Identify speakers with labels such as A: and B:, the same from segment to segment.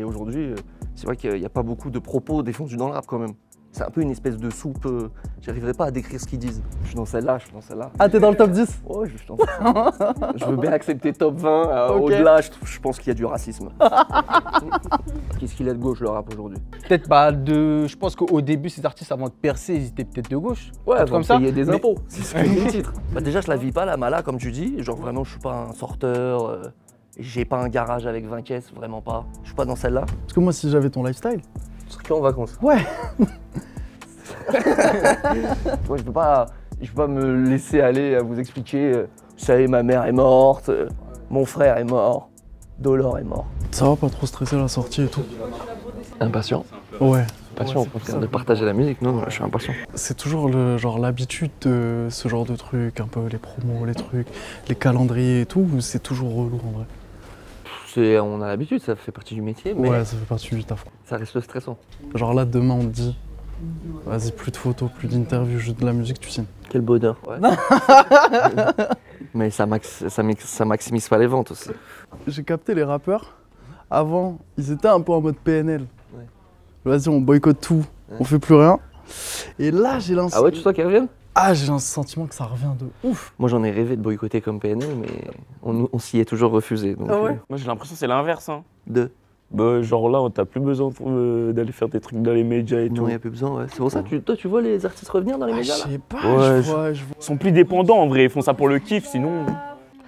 A: Et aujourd'hui, c'est vrai qu'il n'y a pas beaucoup de propos défendus dans le rap quand même. C'est un peu une espèce de soupe, j'arriverai pas à décrire ce qu'ils disent. Je suis dans celle-là, je suis dans celle-là.
B: Ah, t'es dans le top 10?
A: Ouais, je suis dans celle-là. Je veux bien accepter top 20,
B: Ok.
A: au-delà, je pense qu'il y a du racisme. Qu'est-ce qu'il est de gauche le rap aujourd'hui?
C: Peut-être je pense qu'au début, ces artistes avant de percer, ils étaient peut-être de gauche.
A: Ouais,
C: comme
A: comme
C: ça.
A: payer des impôts, c'est ce que dit le titre. Bah déjà, je la vis pas la mala, comme tu dis. Genre vraiment, je suis pas un sorteur, j'ai pas un garage avec 20 caisses, vraiment pas. Je suis pas dans celle-là.
B: Parce que moi, si j'avais ton lifestyle.
A: Je serais que en vacances.
B: Ouais.
A: Moi, je peux pas me laisser aller à vous expliquer. Vous savez, ma mère est morte, mon frère est mort, Dolor est mort.
B: Ça va pas trop stresser la sortie et tout?
A: Impatient.
B: Ouais.
A: Impatient de partager la musique, non, je suis impatient.
B: C'est toujours l'habitude de ce genre de trucs, un peu les promos, les trucs, les calendriers et tout, ou c'est toujours relou en vrai?
A: On a l'habitude, ça fait partie du métier, mais
B: Ouais, ça fait partie du taf.
A: ça reste stressant.
B: Genre là, demain, on te dit, vas-y, plus de photos, plus d'interviews, juste de la musique, tu signes.
A: Quel bonheur. Ouais. Mais ça maximise pas les ventes aussi.
B: J'ai capté les rappeurs, avant, ils étaient un peu en mode PNL.
A: Ouais.
B: Vas-y, on boycotte tout, on fait plus rien. Et là, j'ai lancé...
A: Ah ouais, tu sens qu'ils reviennent?
B: Ah, j'ai un sentiment que ça revient de ouf.
A: Moi, j'en ai rêvé de boycotter comme PNL, mais on s'y est toujours refusé. Donc,
B: Ah ouais?
D: Moi j'ai l'impression que c'est l'inverse. Hein.
A: de...
D: Genre là, t'as plus besoin d'aller faire des trucs dans les médias et
A: Non,
D: tout.
A: il n'y a plus besoin, ouais. C'est pour ça, toi, tu vois les artistes revenir dans les
B: Ah,
A: médias,
B: je
A: là?
B: sais pas,
D: Ouais,
B: je vois.
D: Ils sont plus dépendants en vrai, ils font ça pour le kiff, sinon...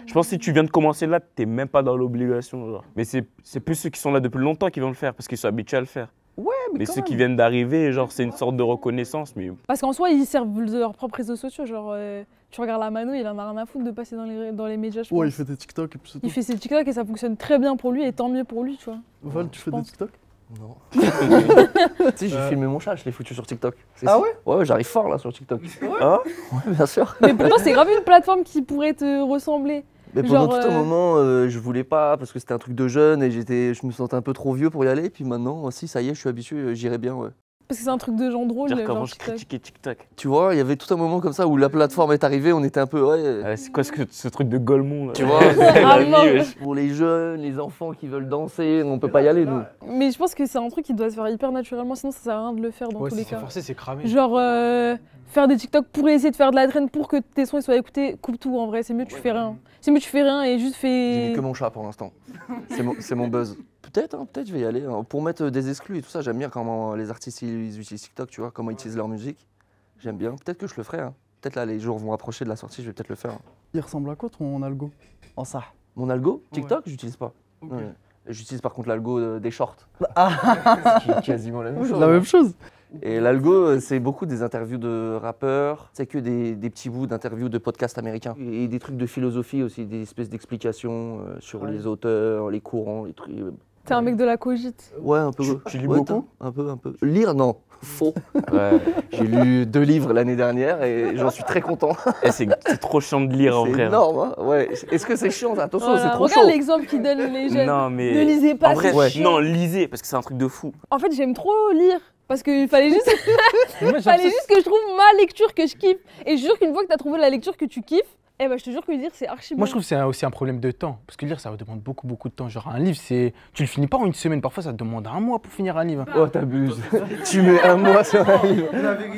D: Je pense que si tu viens de commencer là, t'es même pas dans l'obligation. Genre. Mais c'est plus ceux qui sont là depuis longtemps qui vont le faire, parce qu'ils sont habitués à le faire.
B: Ouais,
D: Mais
B: quand
D: ceux
B: même.
D: qui viennent d'arriver, genre c'est une sorte de reconnaissance, mais...
E: Parce qu'en soi, ils servent de leurs propres réseaux sociaux. Genre, tu regardes la Mano, il en a rien à foutre de passer dans les médias, je pense.
B: Ouais, il fait des TikTok et puis c'est tout.
E: Il fait ses TikTok et ça fonctionne très bien pour lui et tant mieux pour lui, tu vois.
B: Val, tu fais des
E: pense.
B: TikTok?
A: Non. Tu sais, j'ai filmé mon chat, je l'ai foutu sur TikTok.
B: Ah
A: ouais? Ouais, j'arrive fort là sur TikTok.
D: Ah
A: Ouais, bien sûr.
E: Mais pourtant, c'est grave une plateforme qui pourrait te ressembler.
A: Mais pendant
E: Genre,
A: tout un moment, je voulais pas parce que c'était un truc de jeune et je me sentais un peu trop vieux pour y aller. Puis maintenant, si ça y est, je suis habitué, j'irai bien, ouais.
E: Parce que c'est un truc de gens drôles.
D: Dire qu'avant
E: genre
D: je
E: TikTok.
D: critiquais TikTok.
A: Tu vois, il y avait tout un moment comme ça où la plateforme est arrivée, on était un peu, ouais.
D: C'est quoi ce truc de Golemont là?
A: Tu vois,
E: Ah
D: La
E: non.
D: vie, wesh.
A: pour les jeunes, les enfants qui veulent danser, on peut pas y aller, nous.
E: Mais je pense que c'est un truc qui doit se faire hyper naturellement, sinon ça sert à rien de le faire dans
C: Ouais,
E: tous les
C: si c'est
E: cas.
C: forcé, c'est cramé.
E: Genre, faire des TikTok pour essayer de faire de la traîne pour que tes sons ils soient écoutés, coupe tout en vrai, c'est mieux tu fais rien. C'est mieux tu fais rien et juste
A: J'ai
E: fais.
A: mis que mon chat pour l'instant. C'est mon buzz. Peut-être je vais y aller. Hein. Pour mettre des exclus et tout ça, j'aime bien comment les artistes ils utilisent TikTok, tu vois, comment ils utilisent leur musique. J'aime bien. Peut-être que je le ferai. Hein. Peut-être là, les jours vont approcher de la sortie, je vais peut-être le faire. Hein.
B: Il ressemble à quoi ton algo? En ça.
A: Mon algo, TikTok, j'utilise pas.
B: Ok.
A: Ouais. J'utilise par contre l'algo des shorts.
B: Ah.
A: Qui est quasiment la même chose.
B: La même chose.
A: Et l'algo, c'est beaucoup des interviews de rappeurs, c'est que des petits bouts d'interviews de podcasts américains. Et des trucs de philosophie aussi, des espèces d'explications sur les auteurs, les courants, les trucs.
E: T'es un mec de la cogite.
A: Ouais, un peu.
D: Tu lis
A: Ouais,
D: beaucoup?
A: Un peu. Lire, non. Faux.
D: Ouais.
A: J'ai lu 2 livres l'année dernière et j'en suis très content.
D: Eh, c'est trop chiant de lire en
A: C'est
D: vrai.
A: énorme, hein. Ouais. Est-ce que c'est chiant? Attention,
E: Voilà,
A: c'est trop
E: regarde
A: chaud.
E: l'exemple qu'il donne les jeunes.
D: Non mais...
E: Ne lisez pas,
D: En vrai,
A: c'est
E: chiant.
D: non, lisez, parce que c'est un truc de fou.
E: En fait, j'aime trop lire. Parce qu'il fallait juste,
C: Mais moi, j'ai
E: fallait
C: l'impression-
E: juste que je trouve ma lecture que je kiffe. Et je jure qu'une fois que t'as trouvé la lecture que tu kiffes, eh ben je te jure que lire c'est archi bien.
C: Moi, je trouve que c'est aussi un problème de temps. Parce que lire, ça demande beaucoup de temps. Genre, un livre, tu le finis pas en une semaine. Parfois, ça te demande un mois pour finir un livre.
A: Oh, t'abuses. Tu mets un mois sur un livre.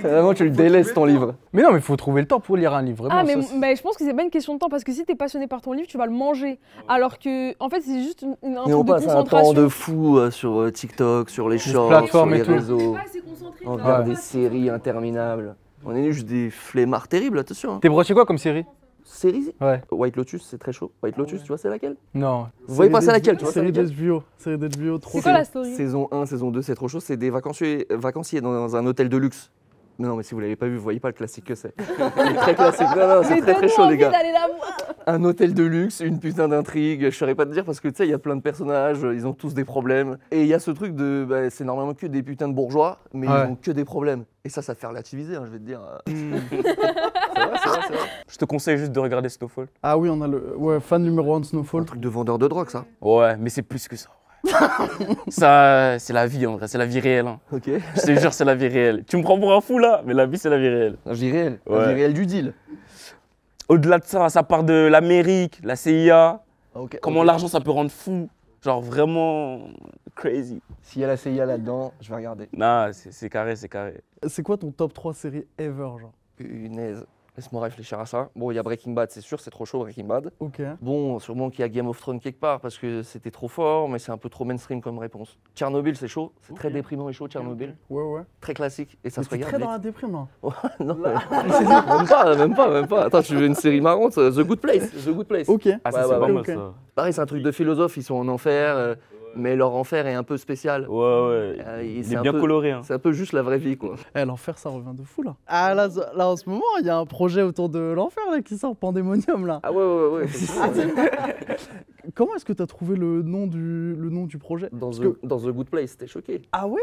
A: Vraiment, tu le délaisses ton livre.
C: Mais non, mais il faut trouver le temps pour lire un livre. Vraiment,
E: Ah, mais,
C: ça, c'est-
E: mais je pense que c'est pas une question de temps parce que si t'es passionné par ton livre, tu vas le manger. Alors que, en fait, c'est juste un
A: Et
E: truc
A: on
E: de
A: passe un temps
E: concentration.
A: de fou sur TikTok, sur les shorts, sur
C: plateformes
A: les
C: et tout.
A: réseaux.
E: c'est concentré.
A: On regarde des séries interminables. On est juste des flemmards terribles, attention. Hein.
C: T'es broché quoi comme série?
A: Série
C: Ouais.
A: White Lotus, c'est très chaud. White Lotus, tu vois, c'est laquelle?
C: Non.
A: Vous voyez passer laquelle, tu vois?
B: Série
A: c'est laquelle
B: d'HBO. Série d'HBO, trop
E: C'est quoi la story?
A: Saison 1, saison 2, c'est trop chaud. C'est des vacanciers dans un hôtel de luxe. Mais non, mais si vous l'avez pas vu, vous voyez pas le classique que c'est. C'est très classique. Non, c'est
E: Mais
A: très
E: donne-moi
A: chaud, les
E: envie
A: gars.
E: d'aller la voir.
A: Un hôtel de luxe, une putain d'intrigue. Je saurais pas te dire parce que tu sais, il y a plein de personnages, ils ont tous des problèmes. Et il y a ce truc de. Bah, c'est normalement que des putains de bourgeois, mais
C: Ouais.
A: ils ont que des problèmes. Et ça te fait relativiser, hein, je vais te dire. C'est vrai.
D: Je te conseille juste de regarder Snowfall.
B: Ah oui, on a le fan numéro 1 de
A: Un
B: Snowfall.
A: truc de vendeur de drogue, ça.
D: Ouais, mais c'est plus que ça. ouais. Ça, c'est la vie en vrai, c'est la vie réelle. Hein.
A: Ok.
D: Je te jure, c'est la vie réelle. Tu me prends pour un fou là, mais la vie, c'est la vie réelle.
A: Un vie réel.
D: Ouais.
A: Un vie réel du deal.
D: Au-delà de ça, ça part de l'Amérique, la CIA,
A: Ok.
D: comment
A: ok.
D: l'argent ça peut rendre fou. Genre vraiment, crazy.
A: S'il y a la CIA là-dedans, je vais regarder.
D: Non, c'est carré, c'est carré.
B: C'est quoi ton top 3 séries ever, genre?
A: Punaise. Laisse-moi réfléchir à ça. Bon, il y a Breaking Bad, c'est sûr, c'est trop chaud Breaking Bad.
B: Ok.
A: Bon, sûrement qu'il y a Game of Thrones quelque part parce que c'était trop fort, mais c'est un peu trop mainstream comme réponse. Tchernobyl, c'est chaud, c'est très déprimant et chaud, Tchernobyl.
B: Ouais.
A: Très classique et ça
B: Mais
A: se
B: t'es
A: regarde
B: très dans
A: vite.
B: la déprime, là.
A: Non, même pas. Attends, tu veux une série marrante? The Good Place, The Good Place.
B: Ok.
D: Ah, ça,
A: Ouais,
D: c'est
A: ouais,
D: pas
B: ouais,
D: mal,
B: ok.
D: ça.
A: Pareil, c'est un truc de philosophe, ils sont en enfer, mais leur enfer est un peu spécial.
D: Ouais.
A: Et
D: Il
A: c'est
D: est
A: un
D: bien
A: peu-
D: coloré. Hein.
A: C'est un peu juste la vraie vie, quoi.
B: Eh, l'enfer, ça revient de fou, là. Ah, là, en ce moment, il y a un projet autour de l'enfer, là, qui sort, Pandemonium, là.
A: Ah ouais. effectivement.
B: Comment est-ce que t'as trouvé le nom du projet?
A: Dans,
B: Parce
A: dans The Good Place, t'es choqué.
B: Ah ouais?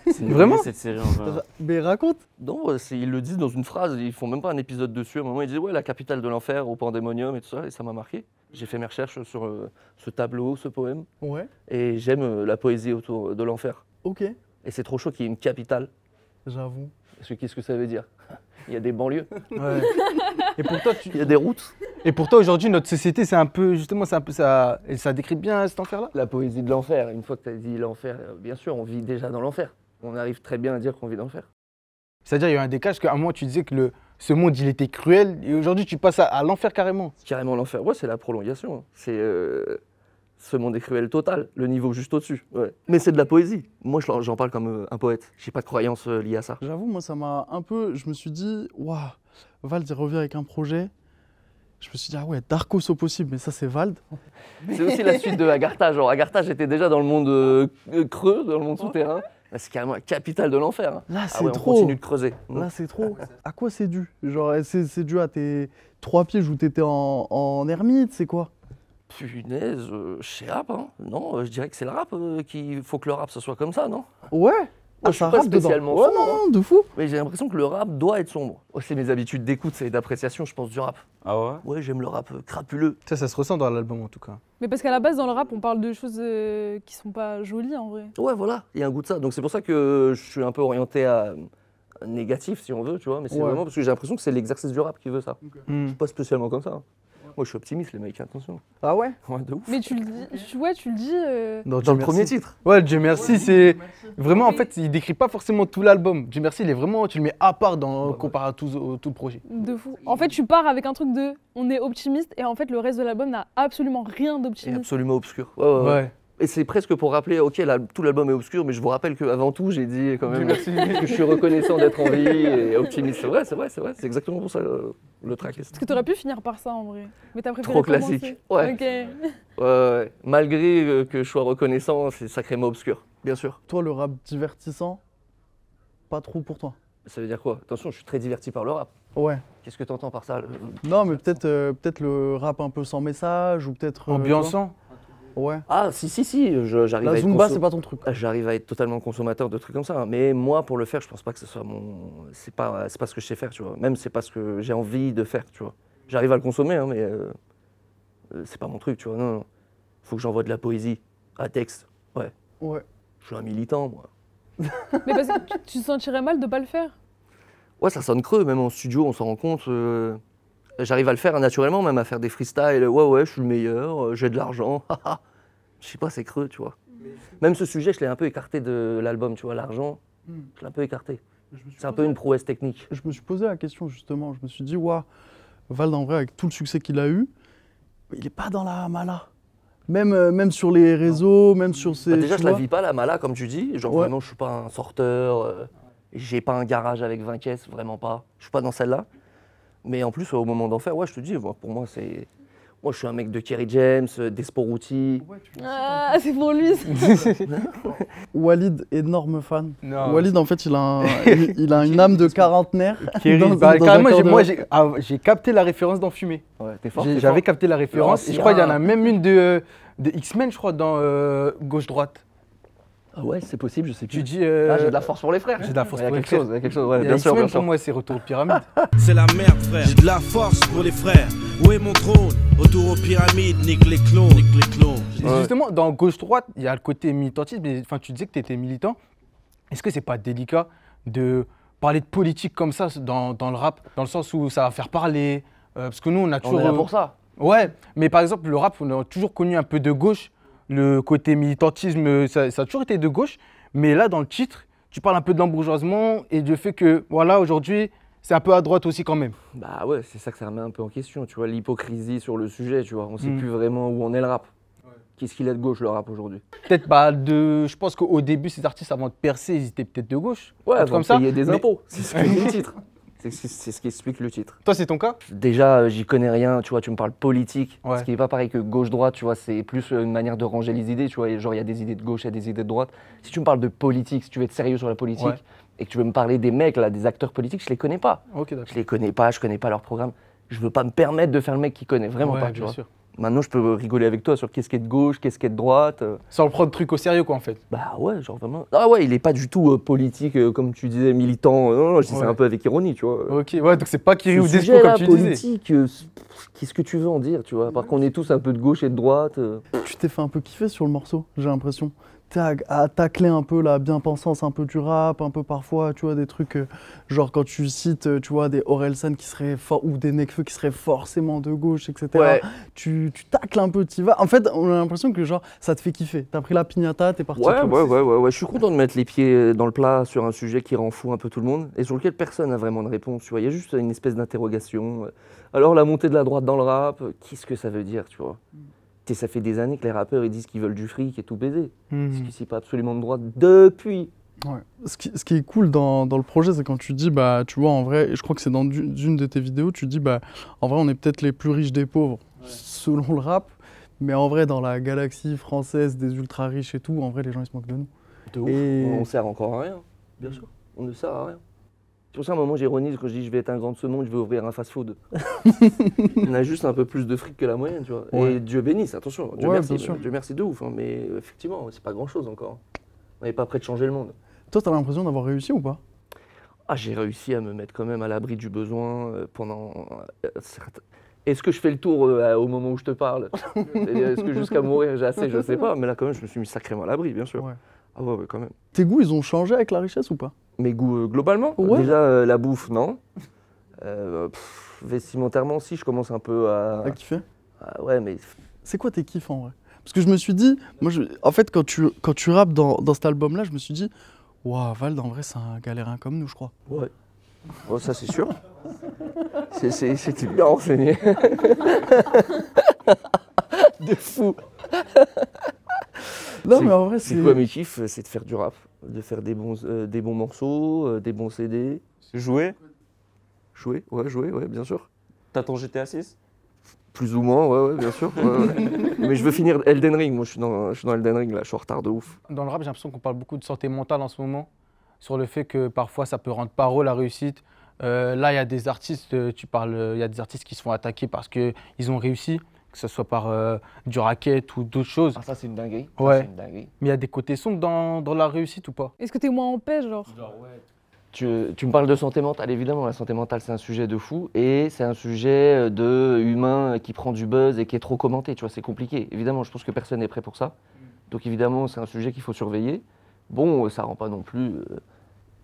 D: C'est une
C: Vraiment
D: dinguerie, cette série, en vrai.
B: Mais raconte.
A: Non, ils le disent dans une phrase, ils font même pas un épisode dessus. À un moment, ils disent ouais, la capitale de l'enfer au Pandémonium et tout ça, et ça m'a marqué. J'ai fait mes recherches sur ce tableau, ce poème,
B: Ouais.
A: et j'aime la poésie autour de l'enfer.
B: Ok.
A: Et c'est trop chaud qu'il y ait une capitale.
B: J'avoue.
A: Parce que qu'est-ce que ça veut dire? Il y a des banlieues,
C: Ouais. Et pour toi,
A: il y a des routes.
C: Et pour toi, aujourd'hui, notre société, c'est un peu, justement, c'est un peu ça, et ça décrit bien cet enfer-là.
A: La poésie de l'enfer, une fois que tu as dit l'enfer, bien sûr, on vit déjà dans l'enfer. On arrive très bien à dire qu'on vit dans l'enfer.
C: C'est-à-dire, il y a eu un décalage, qu'à un moment, tu disais que ce monde, il était cruel, et aujourd'hui, tu passes à l'enfer carrément.
A: Carrément l'enfer, ouais, c'est la prolongation. C'est ce monde est cruel total, le niveau juste au-dessus. Ouais. Mais c'est de la poésie. Moi, j'en parle comme un poète. J'ai pas de croyance liée à ça.
B: J'avoue, moi, ça m'a un peu. Je me suis dit, waouh, Vald, il revient avec un projet. Je me suis dit, ah ouais, Darkos au possible, mais ça, c'est Vald.
A: C'est aussi la suite de Agartha. Genre, Agartha, j'étais déjà dans le monde creux, dans le monde souterrain. Là, c'est carrément la capitale de l'enfer. Hein.
B: Là, c'est
A: Ah ouais, on
B: trop.
A: continue de creuser.
B: Là, c'est trop. À quoi c'est dû? Genre, c'est dû à tes 3 pièges où t'étais en ermite, c'est quoi?
A: Punaise, chez rap, hein. Non, je dirais que c'est le rap qu'il faut que le rap, ce soit comme ça, non?
B: Ouais.
A: Moi, je suis pas spécialement
B: Ouais,
A: sombre,
B: non, de fou.
A: Mais j'ai l'impression que le rap doit être sombre. Ouais, c'est mes habitudes d'écoute et d'appréciation, je pense, du rap.
D: Ah ouais?
A: Ouais, j'aime le rap crapuleux.
C: Ça se ressent dans l'album, en tout cas.
E: Mais parce qu'à la base, dans le rap, on parle de choses qui sont pas jolies en vrai.
A: Ouais, voilà, il y a un goût de ça. Donc c'est pour ça que je suis un peu orienté à négatif, si on veut, tu vois. Mais c'est
B: Ouais.
A: vraiment parce que j'ai l'impression que c'est l'exercice du rap qui veut ça.
C: Hmm.
A: Pas spécialement comme ça. Hein. Moi, je suis optimiste, les mecs, attention.
B: Ah ouais?
A: Ouais, de ouf.
E: Mais tu le dis, ouais, tu le dis.
A: Dans
B: Dieu
A: le premier
B: merci.
A: titre.
C: Ouais, Dieu merci, c'est vraiment, en fait, il décrit pas forcément tout l'album. Dieu merci, il est vraiment, tu le mets à part comparé à tout le projet.
E: De fou. En fait, tu pars avec un truc de on est optimiste et en fait, le reste de l'album n'a absolument rien
A: Et
E: d'optimiste.
A: absolument obscur. Ouais.
C: Ouais.
A: Et c'est presque pour rappeler, ok, là, tout l'album est obscur, mais je vous rappelle qu'avant tout, j'ai dit quand même que je suis reconnaissant d'être en vie et optimiste. C'est vrai. C'est exactement pour ça le track.
E: Parce que t'aurais pu finir par ça en vrai. Mais t'as préféré
A: Trop
E: commencer.
A: classique. Ouais.
E: Ok.
A: Ouais. Malgré que je sois reconnaissant, c'est sacrément obscur, bien sûr.
B: Toi, le rap divertissant, pas trop pour toi.
A: Ça veut dire quoi? Attention, je suis très diverti par le rap.
B: Ouais.
A: Qu'est-ce que tu entends par ça?
B: Non, mais peut-être le rap un peu sans message ou peut-être.
C: Ambiançant.
B: Ouais.
A: Ah, si, j'arrive
B: La
A: à être
B: Zumba, c'est pas ton truc.
A: J'arrive à être totalement consommateur de trucs comme ça. Hein. Mais moi, pour le faire, je pense pas que ce soit mon. C'est pas ce que je sais faire, tu vois. Même c'est pas ce que j'ai envie de faire, tu vois. J'arrive à le consommer, hein, mais c'est pas mon truc, tu vois. Non. Faut que j'envoie de la poésie à texte. Ouais.
B: Ouais.
A: Je suis un militant, moi.
E: Mais parce que tu te sentirais mal de pas le faire.
A: Ouais, ça sonne creux, même en studio, on s'en rend compte. J'arrive à le faire naturellement, même à faire des freestyles. Ouais, je suis le meilleur, j'ai de l'argent. Je sais pas, c'est creux, tu vois. Même ce sujet, je l'ai un peu écarté de l'album, tu vois, l'argent. Je l'ai un peu écarté. C'est un peu une prouesse technique.
B: Je me suis posé la question justement. Je me suis dit, waouh, Vald en vrai, avec tout le succès qu'il a eu, il est pas dans la mala. Même sur les réseaux, même sur ses.
A: Déjà,
B: tu
A: je la
B: vois.
A: vis pas, la mala, comme tu dis. Genre,
B: Ouais.
A: vraiment, je suis pas un sorteur. J'ai pas un garage avec 20 caisses, vraiment pas. Je suis pas dans celle-là. Mais en plus, au moment d'en faire, ouais, je te dis, pour moi, c'est. Moi, je suis un mec de Kerry James, d'Esporuti.
E: Ah, c'est pour lui.
B: Walid, énorme fan.
C: Non.
B: Walid, en fait, il a une âme de quarantenaire.
C: Kerry,
B: Dans-
C: bah,
B: dans un
C: carrément,
B: corps de-
C: moi, j'ai capté la référence dans Fumé.
A: Ouais, t'es fort.
C: J'avais capté la référence. Et je crois qu'il y en a même une de X-Men, je crois, dans Gauche-Droite.
A: Ah ouais, c'est possible, je sais
C: Tu
A: plus.
C: dis.
A: Ah, j'ai de la force pour les frères.
C: J'ai de la force
A: Il y a
C: pour les
A: quelque chose,
C: frères.
A: il y a quelque chose. Ouais,
C: Il y a
A: bien sûr,
C: X-Men,
A: bien sûr.
C: pour moi, c'est Retour aux Pyramides.
F: C'est la merde, frère. J'ai de la force pour les frères. Où est mon trône? Autour aux pyramides, nique les clones. Nique les clones.
C: Et justement, dans Gauche-Droite, il y a le côté militantisme. Mais, enfin, tu disais que tu étais militant. Est-ce que c'est pas délicat de parler de politique comme ça dans le rap, dans le sens où ça va faire parler parce que nous, on a
A: On
C: toujours.
A: est là pour ça.
C: Ouais, mais par exemple, le rap, on a toujours connu un peu de gauche le côté militantisme, ça a toujours été de gauche. Mais là, dans le titre, tu parles un peu de l'embourgeoisement et du fait que, voilà, aujourd'hui, c'est un peu à droite aussi quand même.
A: Bah ouais, c'est ça que ça remet un peu en question, tu vois, l'hypocrisie sur le sujet, tu vois. On sait plus vraiment où en est le rap. Qu'est-ce qu'il est de gauche, le rap, aujourd'hui?
C: Peut-être, je pense qu'au début, ces artistes, avant de percer, ils étaient peut-être de gauche.
A: Ouais,
C: un truc comme ça.
A: payer des
C: Mais
A: impôts, c'est ce que dit le titre. C'est ce qui explique le titre.
C: Toi, c'est ton cas?
A: Déjà, j'y connais rien, tu vois, tu me parles politique,
C: Ouais.
A: ce qui n'est pas pareil que gauche-droite, tu vois, c'est plus une manière de ranger les idées, tu vois, genre il y a des idées de gauche, il y a des idées de droite. Si tu me parles de politique, si tu veux être sérieux sur la politique,
C: Ouais.
A: et que tu veux me parler des mecs, là, des acteurs politiques, je les connais pas.
C: Ok, d'accord.
A: Je les connais pas, je connais pas leur programme. Je veux pas me permettre de faire le mec qui connaît vraiment
C: Ouais,
A: pas, tu
C: bien
A: vois.
C: sûr.
A: Maintenant, je peux rigoler avec toi sur qu'est-ce qui est de gauche, qu'est-ce qui est de droite.
C: Sans le prendre le truc au sérieux, quoi, en fait.
A: Bah ouais, genre vraiment. Ah ouais, il est pas du tout politique, comme tu disais, militant. Non, non, je dis ça
C: Ouais.
A: un peu avec ironie, tu vois.
C: Ok, ouais, donc c'est pas Kiri ou
A: Ce
C: Despo,
A: sujet-là,
C: comme tu disais.
A: politique, qu'est-ce que tu veux en dire, tu vois? Par contre, on est tous un peu de gauche et de droite.
B: Tu t'es fait un peu kiffer sur le morceau, j'ai l'impression. T'as à tacler un peu la bien-pensance un peu du rap, un peu parfois, tu vois, des trucs, genre quand tu cites, tu vois, des Orelsan qui seraient ou des Nekfeu qui seraient forcément de gauche, etc.
A: Ouais.
B: Tu tacles un peu, t'y vas. En fait, on a l'impression que genre, ça te fait kiffer. T'as pris la piñata, t'es parti.
A: Ouais,
B: tout.
A: ouais. Je suis content de mettre les pieds dans le plat sur un sujet qui rend fou un peu tout le monde et sur lequel personne n'a vraiment de réponse, tu vois. Il y a juste une espèce d'interrogation. Alors, la montée de la droite dans le rap, qu'est-ce que ça veut dire, tu vois? Et ça fait des années que les rappeurs ils disent qu'ils veulent du fric et tout baiser. Ce qui c'est pas absolument de droite depuis.
B: Ouais. Ce qui est cool dans le projet, c'est quand tu dis, bah, tu vois, en vrai, et je crois que c'est dans une de tes vidéos, tu dis, bah, en vrai, on est peut-être les plus riches des pauvres, selon le rap, mais en vrai, dans la galaxie française des ultra riches et tout, en vrai, les gens, ils se moquent de nous.
A: De ouf.
B: Et-
A: On sert encore à rien, bien sûr. On ne sert à rien. C'est pour ça, à un moment, j'ironise quand je dis je vais être un grand de ce monde, je vais ouvrir un fast-food. On a juste un peu plus de fric que la moyenne, tu vois.
B: Ouais.
A: Et Dieu bénisse, attention, Dieu
B: Ouais,
A: merci,
B: bien sûr.
A: Dieu merci de ouf, hein, mais effectivement, c'est pas grand-chose encore. On n'est pas prêt de changer le monde.
B: Toi, t'as l'impression d'avoir réussi ou pas?
A: Ah, j'ai réussi à me mettre quand même à l'abri du besoin pendant. Est-ce que je fais le tour au moment où je te parle? Est-ce que jusqu'à mourir j'ai assez? Je sais pas, mais là quand même je me suis mis sacrément à l'abri, bien sûr.
B: Ouais.
A: Ah ouais, quand même.
B: Tes goûts, ils ont changé avec la richesse ou pas?
A: Mes goûts globalement?
B: Ouais.
A: Déjà la bouffe, non. Vestimentairement, si, je commence un peu à.
B: À kiffer?
A: Ouais, mais.
B: C'est quoi tes kiffs en vrai? Parce que je me suis dit, moi, en fait, quand tu rappes dans cet album-là, je me suis dit, waouh, Vald, en vrai, c'est un galérien comme nous, je crois.
A: Ouais. Oh, ça c'est sûr. C'était bien renseigné. De fou.
B: Non, mais en vrai,
A: C'est quoi mes kiffs? C'est de faire du rap, de faire des bons morceaux, des bons CD.
D: Jouer?
A: Jouer, ouais, bien sûr.
D: T'as ton GTA 6?
A: Plus ou moins, ouais, bien sûr. Ouais. Mais je veux finir Elden Ring, moi je suis dans Elden Ring là, je suis en retard de ouf.
C: Dans le rap, j'ai l'impression qu'on parle beaucoup de santé mentale en ce moment, sur le fait que parfois ça peut rendre paro la réussite. Là, il y a des artistes, il y a des artistes qui se font attaquer parce qu'ils ont réussi, que ce soit par du racket ou d'autres choses.
A: Ah ça c'est une dinguerie.
C: Ouais.
A: Ça, c'est une dinguerie.
C: Mais il y a des côtés sombres dans la réussite ou pas?
E: Est-ce que t'es moins en paix, genre?
A: Tu me parles de santé mentale, évidemment, la santé mentale c'est un sujet de fou et c'est un sujet de humain qui prend du buzz et qui est trop commenté, tu vois, c'est compliqué. Évidemment, je pense que personne n'est prêt pour ça. Donc évidemment, c'est un sujet qu'il faut surveiller. Bon, ça rend pas non plus...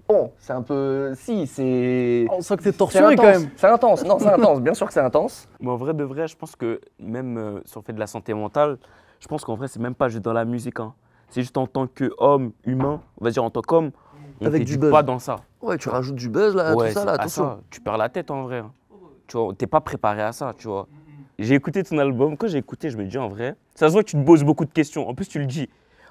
A: Bon, c'est un peu... Si, c'est...
B: On sent que t'es
A: C'est
B: torturé quand
A: intense,
B: même.
A: c'est intense, non c'est intense, bien sûr que c'est intense.
D: Mais en vrai de vrai, je pense que même si on fait de la santé mentale, je pense qu'en vrai, c'est même pas juste dans la musique. Hein. C'est juste en tant qu'homme humain, on va dire en tant qu'homme, on
A: Avec du
D: t'éduque
A: buzz.
D: pas dans ça.
A: Ouais, tu rajoutes du buzz là,
D: Ouais,
A: tout ça
D: c'est
A: là,
D: pas
A: attention.
D: ça. Tu perds la tête en vrai. Hein. Tu vois, t'es pas préparé à ça, tu vois. J'ai écouté ton album, quand j'ai écouté, je me dis en vrai, ça se voit que tu te poses beaucoup de questions. En plus, tu le dis.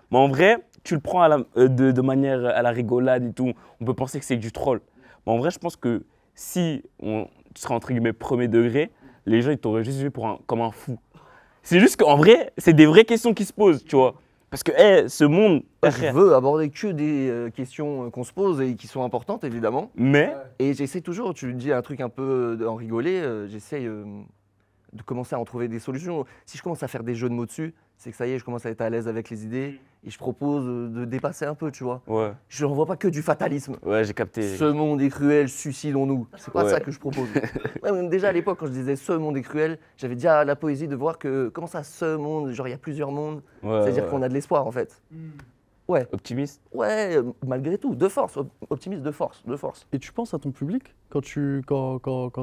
D: Mais en vrai, tu le prends de manière à la rigolade et tout. On peut penser que c'est du troll. Mais en vrai, je pense que si tu serais entre guillemets premier degré, les gens ils t'auraient juste vu comme un fou. C'est juste qu'en vrai, c'est des vraies questions qui se posent, tu vois. Parce que ce monde,
A: Je veux aborder que des questions qu'on se pose et qui sont importantes évidemment.
D: mais
A: Et j'essaie toujours, tu me dis un truc un peu en rigoler, j'essaye de commencer à en trouver des solutions. Si je commence à faire des jeux de mots dessus, c'est que ça y est, je commence à être à l'aise avec les idées et je propose de dépasser un peu, tu vois.
D: ouais,
A: Je n'en vois pas que du fatalisme.
D: ouais, j'ai capté.
A: Ce monde est cruel, suicidons-nous. C'est pas
D: Ouais.
A: ça que je propose. Ouais, même déjà à l'époque, quand je disais ce monde est cruel, j'avais déjà la poésie de voir que, comment ça, ce monde, genre il y a plusieurs mondes,
D: Ouais,
A: c'est-à-dire
D: ouais.
A: qu'on a de l'espoir en fait. Ouais,
D: Optimiste.
A: ouais, malgré tout, de force, optimiste de force, de force.
B: Et tu penses à ton public quand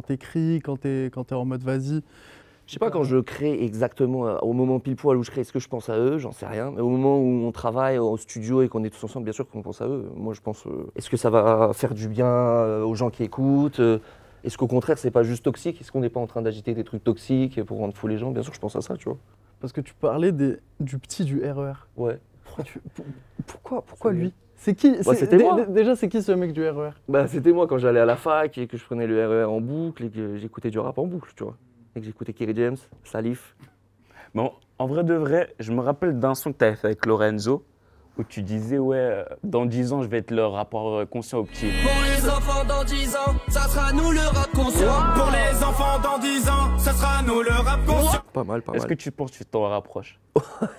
B: t'écris, quand t'es en mode vas-y.
A: Je sais pas quand je crée exactement, au moment pile poil où je crée, est-ce que je pense à eux? J'en sais rien. Mais au moment où on travaille au studio et qu'on est tous ensemble, bien sûr qu'on pense à eux. Moi, je pense, est-ce que ça va faire du bien aux gens qui écoutent? Est-ce qu'au contraire, c'est pas juste toxique? Est-ce qu'on n'est pas en train d'agiter des trucs toxiques pour rendre fou les gens? Bien sûr, je pense à ça, tu vois.
B: Parce que tu parlais du petit du RER.
A: Ouais.
B: Pourquoi lui? C'est qui?
A: Bah, c'était moi.
B: Déjà, c'est qui ce mec du RER?
A: Bah, c'était moi quand j'allais à la fac et que je prenais le RER en boucle et que j'écoutais du rap en boucle, tu vois. Et que j'écoutais Kerry James, Salif.
D: Bon, en vrai de vrai, je me rappelle d'un son que tu avais fait avec Lorenzo où tu disais, ouais, dans 10 ans, je vais être le rapport conscient au petit.
F: Pour les enfants dans 10 ans, ça sera nous le rap conscient. Pour les enfants dans 10 ans, ça sera nous le rap conscient.
A: Pas mal, pas mal.
D: Est-ce que tu penses que tu t'en rapproches?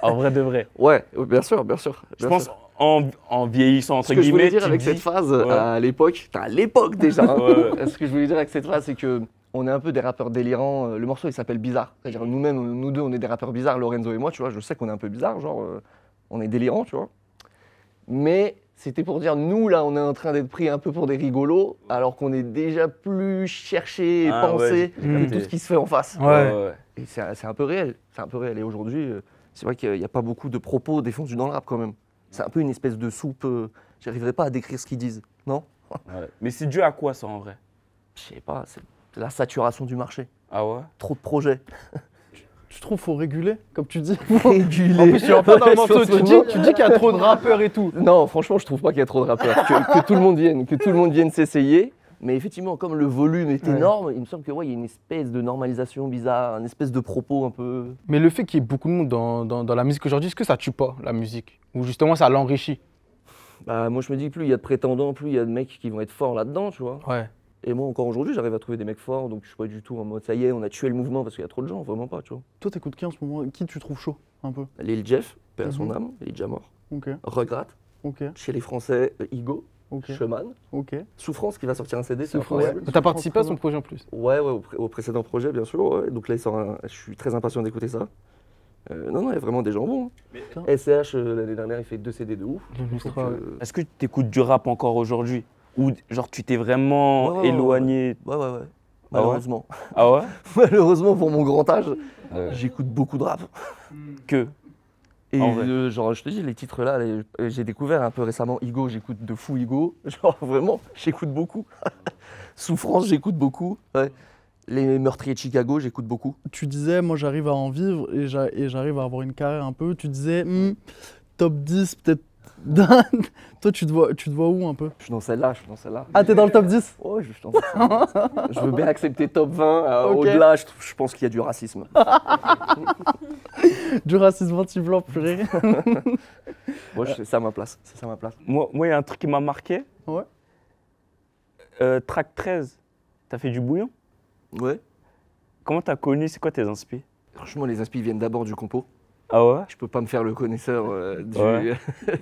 D: En vrai de vrai.
A: Ouais, bien sûr, bien sûr.
D: Je pense en vieillissant, entre
A: Ce que je voulais
D: guillemets.
A: dire avec
D: te
A: cette
D: dis-
A: phrase
D: Ouais.
A: à l'époque, déjà, hein.
D: Ouais.
A: Ce que je voulais dire avec cette phrase, c'est que on est un peu des rappeurs délirants. Le morceau, il s'appelle Bizarre. C'est-à-dire nous-mêmes, nous deux, on est des rappeurs bizarres, Lorenzo et moi, tu vois. Je sais qu'on est un peu bizarre, genre, on est délirants, tu vois. Mais c'était pour dire, nous, là, on est en train d'être pris un peu pour des rigolos, alors qu'on est déjà plus cherché et
D: Ah,
A: pensé
D: ouais,
A: que
D: capté.
A: tout ce qui se fait en face.
C: Ouais.
A: Et c'est un peu réel. C'est un peu réel. Et aujourd'hui, c'est vrai qu'il n'y a pas beaucoup de propos défendus dans le rap, quand même. C'est un peu une espèce de soupe. J'arriverai pas à décrire ce qu'ils disent, non?
D: Ouais. Mais c'est dû à quoi ça en vrai?
A: Je sais pas, c'est la saturation du marché.
D: Ah ouais?
A: Trop de projets.
B: Tu trouves faut réguler, comme tu dis?
A: Réguler.
C: En plus, tu rentres pas dans le morceau, tu dis
A: Exactement.
C: qu'il y a trop de rappeurs et tout.
A: Non, franchement, je trouve pas qu'il y a trop de rappeurs. Que tout le monde vienne s'essayer. Mais effectivement, comme le volume est
C: Ouais.
A: énorme, il me semble que ouais, il y a une espèce de normalisation bizarre, une espèce de propos un peu.
C: Mais le fait qu'il y ait beaucoup de monde dans la musique aujourd'hui, est-ce que ça tue pas la musique? Ou justement ça l'enrichit?
A: Bah, moi, je me dis que plus il y a de prétendants, plus il y a de mecs qui vont être forts là-dedans, tu vois.
C: Ouais.
A: Et moi, encore aujourd'hui, j'arrive à trouver des mecs forts, donc je suis pas du tout en mode ça y est, on a tué le mouvement parce qu'il y a trop de gens, vraiment pas, tu vois.
B: Toi, t'écoutes qui en ce moment? Qui tu trouves chaud, un peu?
A: Lil Jeff, paix à son
B: Mhm.
A: âme, il est déjà mort.
B: Ok,
A: Regrette.
B: ok,
A: Chez les Français, Igo,
B: ok,
A: Cheman.
B: ok.
A: Souffrance qui va sortir un CD, c'est
B: Souffrance.
A: incroyable.
C: T'as participé à son projet en plus?
A: Ouais, au précédent projet, bien sûr. Ouais. Donc là, il sort je suis très impatient d'écouter ça. Non, il y a vraiment des gens bons.
B: Putain.
A: SCH, l'année dernière, il fait 2 CD de ouf.
C: Le
A: Donc,
C: Lustra, ouais.
D: Est-ce que tu écoutes du rap encore aujourd'hui? Ou genre tu t'es vraiment
A: Ouais.
D: éloigné?
A: Ouais.
D: ouais
A: Malheureusement.
D: Ah ouais?
A: Malheureusement, pour mon grand âge,
D: Ouais.
A: j'écoute beaucoup de rap.
D: Que?
A: Et
D: En vrai.
A: genre, je te dis, les titres là, j'ai découvert un peu récemment Igo, j'écoute de fou Igo. Genre, vraiment, j'écoute beaucoup. Souffrance, j'écoute beaucoup. Ouais. Les Meurtriers de Chicago, j'écoute beaucoup.
B: Tu disais, moi j'arrive à en vivre et j'arrive à avoir une carrière un peu. Tu disais, top 10 peut-être. Toi, tu te vois où un peu?
A: Je suis dans celle-là,
B: Ah, t'es dans le top 10?
A: Ouais, je suis dans celle-là. Je veux bien accepter top 20.
B: Ok.
A: Au-delà, je pense qu'il y a du racisme.
B: Du racisme anti-blanc, purée.
A: Moi, c'est ça ma place. C'est ça ma place.
D: Moi, il y a un truc qui m'a marqué.
B: Ouais.
D: Track 13, t'as fait du bouillon?
A: Ouais.
D: Comment t'as connu? C'est quoi tes inspi?
A: Franchement, les inspi viennent d'abord du compo.
D: Ah ouais?
A: Je peux pas me faire le connaisseur
D: Ouais.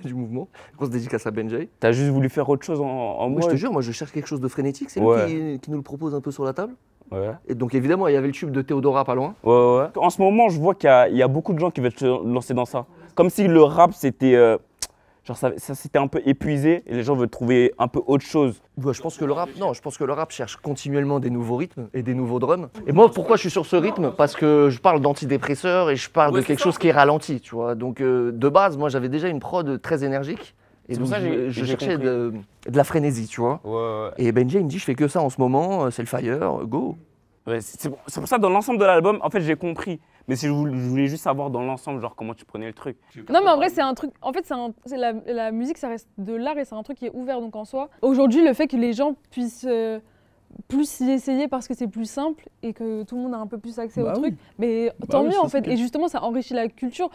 A: du mouvement. Grosse dédicace à Benjay.
D: T'as juste voulu faire autre chose en
A: Moi,
D: moi?
A: je te jure, moi, je cherche quelque chose de frénétique. C'est
D: Ouais.
A: lui qui nous le propose un peu sur la table.
D: Ouais.
A: Et donc, évidemment, il y avait le tube de Théodora pas loin.
D: Ouais. En ce moment, je vois qu'il y a beaucoup de gens qui veulent se lancer dans ça. Comme si le rap, c'était. Genre, ça s'était un peu épuisé et les gens veulent trouver un peu autre chose.
A: Ouais, je pense que le rap cherche continuellement des nouveaux rythmes et des nouveaux drums. Et moi, pourquoi je suis sur ce rythme? Parce que je parle d'antidépresseurs et je parle de quelque chose qui est ralenti, tu vois. Donc, de base, moi, j'avais déjà une prod très énergique. Et
D: C'est
A: donc,
D: pour ça que
A: je
D: j'ai
A: cherchais
D: compris.
A: de la frénésie, tu vois.
D: Ouais.
A: Et Benji, il me dit, je fais que ça en ce moment, c'est le fire, go.
D: Ouais, c'est pour ça, dans l'ensemble de l'album, en fait, j'ai compris. Mais je voulais juste savoir dans l'ensemble, genre, comment tu prenais le truc.
E: Non, mais en vrai, c'est un truc. En fait, la musique, ça reste de l'art et c'est un truc qui est ouvert. Donc, en soi, aujourd'hui, le fait que les gens puissent plus s'y essayer parce que c'est plus simple et que tout le monde a un peu plus accès
B: Bah
E: au
B: oui.
E: truc, mais
B: Bah
E: tant
B: oui,
E: mieux
B: c'est
E: en
B: ce
E: fait.
B: que-
E: Et justement, ça enrichit la culture.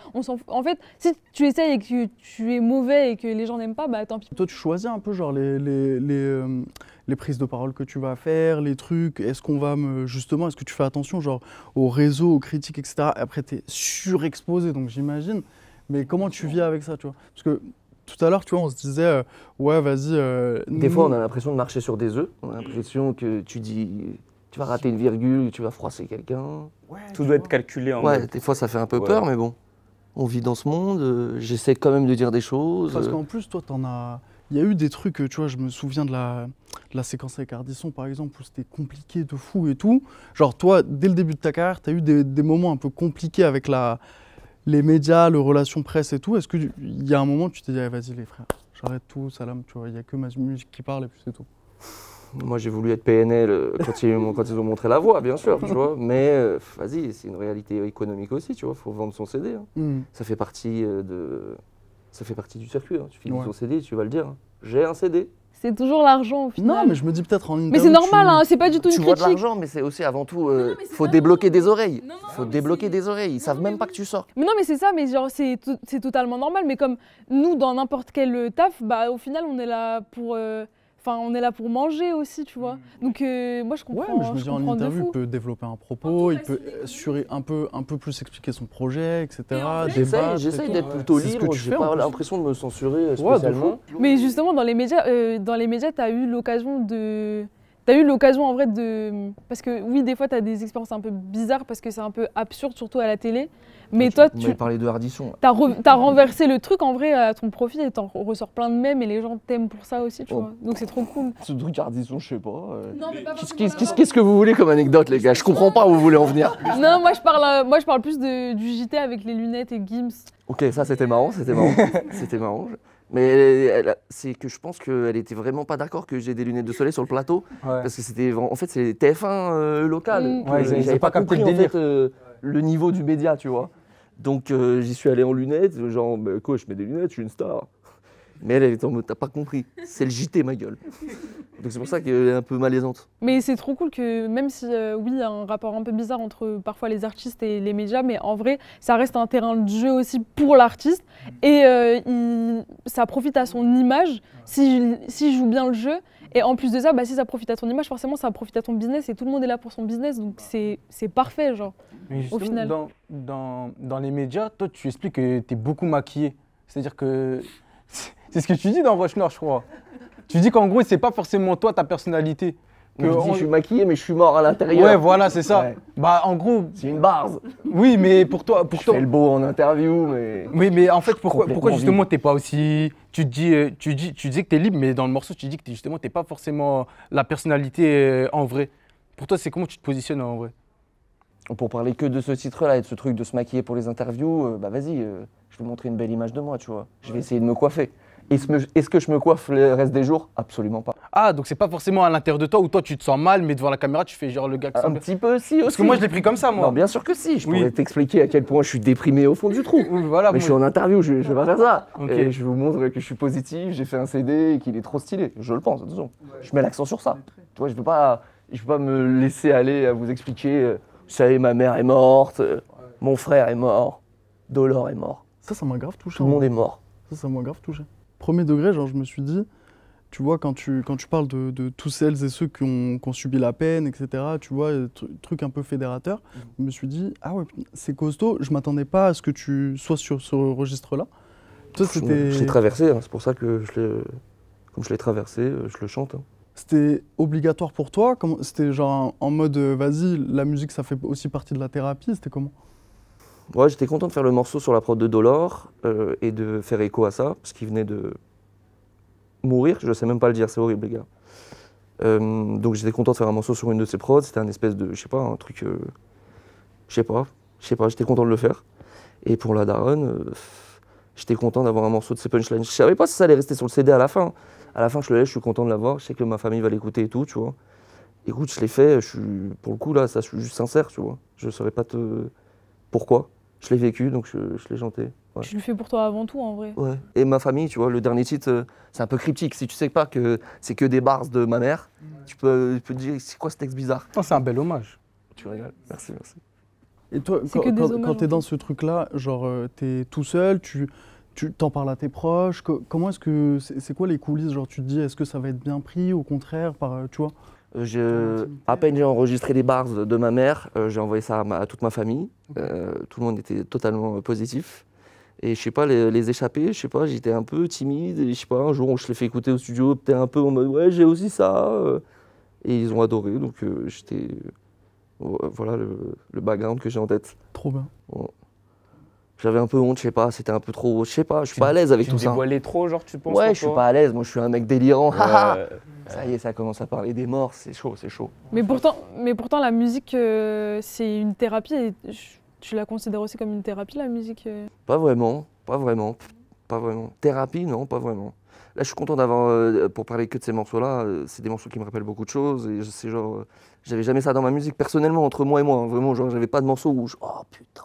E: En fait, si tu essayes et que tu es mauvais et que les gens n'aiment pas, bah tant pis.
B: Toi, tu choisis un peu genre les prises de parole que tu vas faire, les trucs. Est-ce qu'on va justement, est-ce que tu fais attention genre aux réseaux, aux critiques, etc. Après, tu es surexposé, donc j'imagine. Mais comment tu vis avec ça, tu vois? Parce que tout à l'heure, tu vois, on se disait, ouais, vas-y.
A: Des fois, on a l'impression de marcher sur des œufs. On a l'impression que tu vas rater une virgule, tu vas froisser quelqu'un.
D: Tout doit être calculé en
A: Ouais,
D: mode.
A: des fois, ça fait un peu
D: Ouais.
A: peur, mais bon. On vit dans ce monde, j'essaie quand même de dire des choses.
B: Parce qu'en plus, toi, il y a eu des trucs, tu vois, je me souviens de la séquence avec Ardisson, par exemple, où c'était compliqué de fou et tout. Genre, toi, dès le début de ta carrière, tu as eu des moments un peu compliqués avec les médias, les relations presse et tout. Est-ce qu'il y a un moment où tu t'es dit, ah, vas-y les frères, j'arrête tout, salam, tu vois, il n'y a que ma musique qui parle et puis c'est tout.
A: Moi, j'ai voulu être PNL quand ils ont montré la voie, bien sûr, tu vois. Mais vas-y, c'est une réalité économique aussi, tu vois. Il faut vendre son CD. Hein. Ça fait partie du circuit. Hein. Tu finis ton CD, tu vas le dire. Hein. J'ai un CD.
E: C'est toujours l'argent au final.
B: Non, mais je me dis peut-être en interview.
E: Mais c'est normal, hein, c'est pas du tout une
A: critique. Tu vois de l'argent, mais c'est aussi avant tout, faut débloquer des oreilles. Faut débloquer des oreilles. Ils savent même pas que tu sors.
E: Mais non, mais c'est ça, mais genre c'est totalement normal. Mais comme nous, dans n'importe quel taf, bah au final, on est là pour. On est là pour manger aussi, tu vois. Donc moi, je comprends.
B: Ouais, mais je me dis en interview, il peut développer un propos, il peut un peu plus expliquer son projet, etc.
A: J'essaie d'être plutôt libre. J'ai pas l'impression de me censurer spécialement.
E: Mais justement, dans les médias, t'as eu l'occasion de. T'as eu l'occasion en vrai de. Parce que oui, des fois, t'as des expériences un peu bizarres parce que c'est un peu absurde, surtout à la télé. Mais toi,
A: tu parlais de Ardisson.
E: T'as renversé le truc en vrai à ton profil et t'en ressors plein de mèmes et les gens t'aiment pour ça aussi, tu vois. Donc c'est trop cool.
A: Ce truc Ardisson, je sais pas. Qu'est-ce que vous voulez comme anecdote, les gars? Je comprends pas où vous voulez en venir.
E: Non, moi je parle plus du JT avec les lunettes et Gims.
A: Ok, ça c'était marrant. C'était marrant. Mais c'est que je pense qu'elle était vraiment pas d'accord que j'ai des lunettes de soleil sur le plateau. Ouais. Parce que c'était en fait c'est TF1 local. J'avais pas compris en fait le niveau du média, tu vois. Donc j'y suis allé en lunettes, genre bah, quoi, je mets des lunettes, je suis une star. Mais elle était en mode t'as pas compris, c'est le JT ma gueule. Donc c'est pour ça qu'elle est un peu malaisante.
E: Mais c'est trop cool que même si oui, il y a un rapport un peu bizarre entre parfois les artistes et les médias, mais en vrai ça reste un terrain de jeu aussi pour l'artiste et ça profite à son image s'il joue bien le jeu. Et en plus de ça, bah, si ça profite à ton image, forcément ça profite à ton business et tout le monde est là pour son business, donc c'est parfait genre.
C: Mais au final. Dans les médias, toi tu expliques que tu es beaucoup maquillée. C'est-à-dire que c'est ce que tu dis dans Roche Nord, je crois. Tu dis qu'en gros, c'est pas forcément toi, ta personnalité.
A: Je suis maquillé, mais je suis mort à l'intérieur.
C: Ouais, voilà, c'est ça. Ouais. Bah, en gros.
A: C'est une barre.
C: Oui, mais pour toi.
A: Je fais le beau en interview, mais.
C: Oui, mais en fait, pourquoi justement t'es pas aussi. Tu disais que t'es libre, mais dans le morceau, tu dis que justement t'es pas forcément la personnalité en vrai. Pour toi, c'est comment tu te positionnes en vrai?
A: Pour parler que de ce titre-là et de ce truc de se maquiller pour les interviews, bah vas-y, je vais montrer une belle image de moi, tu vois. Je vais essayer de me coiffer. Est-ce que je me coiffe le reste des jours? Absolument pas.
C: Ah, donc c'est pas forcément à l'intérieur de toi où toi tu te sens mal, mais devant la caméra tu fais genre le gars qui
A: Un petit peu si aussi.
C: Parce que moi je l'ai pris comme ça, moi.
A: Non, bien sûr que si. Je pourrais t'expliquer à quel point je suis déprimé au fond du trou.
C: Oui, voilà,
A: mais je suis en interview, je vais pas faire ça.
C: Okay.
A: Et je vous montre que je suis positif, j'ai fait un CD et qu'il est trop stylé. Je le pense, attention. Ouais. Je mets l'accent sur ça. Tu vois, je peux pas me laisser aller à vous expliquer. Vous savez, ma mère est morte, mon frère est mort, Dolor est mort.
B: Ça m'a grave touché.
A: Tout le monde est mort.
B: Ça m'a grave touché. Premier degré, genre je me suis dit, tu vois, quand tu parles de tous celles et ceux qui ont subi la peine, etc., tu vois, truc un peu fédérateur, je me suis dit, ah ouais, c'est costaud, je m'attendais pas à ce que tu sois sur ce registre-là.
A: Je l'ai traversé, hein, c'est pour ça que comme je l'ai traversé, je le chante. Hein.
B: C'était obligatoire pour toi? C'était genre en mode, vas-y, la musique ça fait aussi partie de la thérapie, c'était comment?
A: Ouais, j'étais content de faire le morceau sur la prod de Dolor et de faire écho à ça, parce qu'il venait de mourir, je sais même pas le dire, c'est horrible les gars. Donc j'étais content de faire un morceau sur une de ses prods, c'était un espèce de, je sais pas, un truc, je sais pas, j'étais content de le faire. Et pour la daronne, j'étais content d'avoir un morceau de ses punchlines. Je savais pas si ça allait rester sur le CD à la fin. À la fin, je le laisse, je suis content de l'avoir, je sais que ma famille va l'écouter et tout, tu vois. Écoute, je l'ai fait, pour le coup là, ça, je suis juste sincère, tu vois. Je saurais pas pourquoi. Je l'ai vécu, donc je l'ai chanté. Ouais.
E: Tu le fais pour toi avant tout, en vrai.
A: Ouais. Et ma famille, tu vois, le dernier titre, c'est un peu cryptique. Si tu sais pas que c'est que des bars de ma mère, tu peux te dire, c'est quoi ce texte bizarre?
C: Oh, c'est un bel hommage.
A: Tu rigoles, merci.
B: Et toi, quand t'es dans ce truc-là, genre, t'es tout seul, tu t'en parles à tes proches, comment est-ce que, c'est quoi les coulisses? Genre, tu te dis, est-ce que ça va être bien pris, au contraire, tu vois?
A: À peine j'ai enregistré les bars de ma mère, j'ai envoyé ça à toute ma famille. Tout le monde était totalement positif. Et je sais pas, les échappés, je sais pas, j'étais un peu timide. Et je sais pas, un jour je l'ai fait écouter au studio, peut-être un peu en mode ouais, j'ai aussi ça. Et ils ont adoré, donc j'étais. Voilà le background que j'ai en tête.
B: Trop bien.
A: Ouais. J'avais un peu honte, je sais pas, c'était un peu trop, je sais pas, je suis pas à l'aise avec
D: Tu
A: tout
D: te
A: ça.
D: dévoilais trop, genre, tu penses
A: Ouais,
D: pour
A: je suis
D: toi
A: pas à l'aise, moi je suis un mec délirant.
D: Ouais.
A: Ça y est, ça commence à parler des morts, c'est chaud, c'est chaud.
E: Mais pourtant la musique, c'est une thérapie et tu la considères aussi comme une thérapie, la musique
A: Pas vraiment, pas vraiment, pas vraiment. Thérapie, non, pas vraiment. Là, je suis content d'avoir, pour parler que de ces morceaux-là, c'est des morceaux qui me rappellent beaucoup de choses et c'est genre, j'avais jamais ça dans ma musique personnellement, entre moi et moi, hein, vraiment, genre, j'avais pas de morceaux où je, oh putain.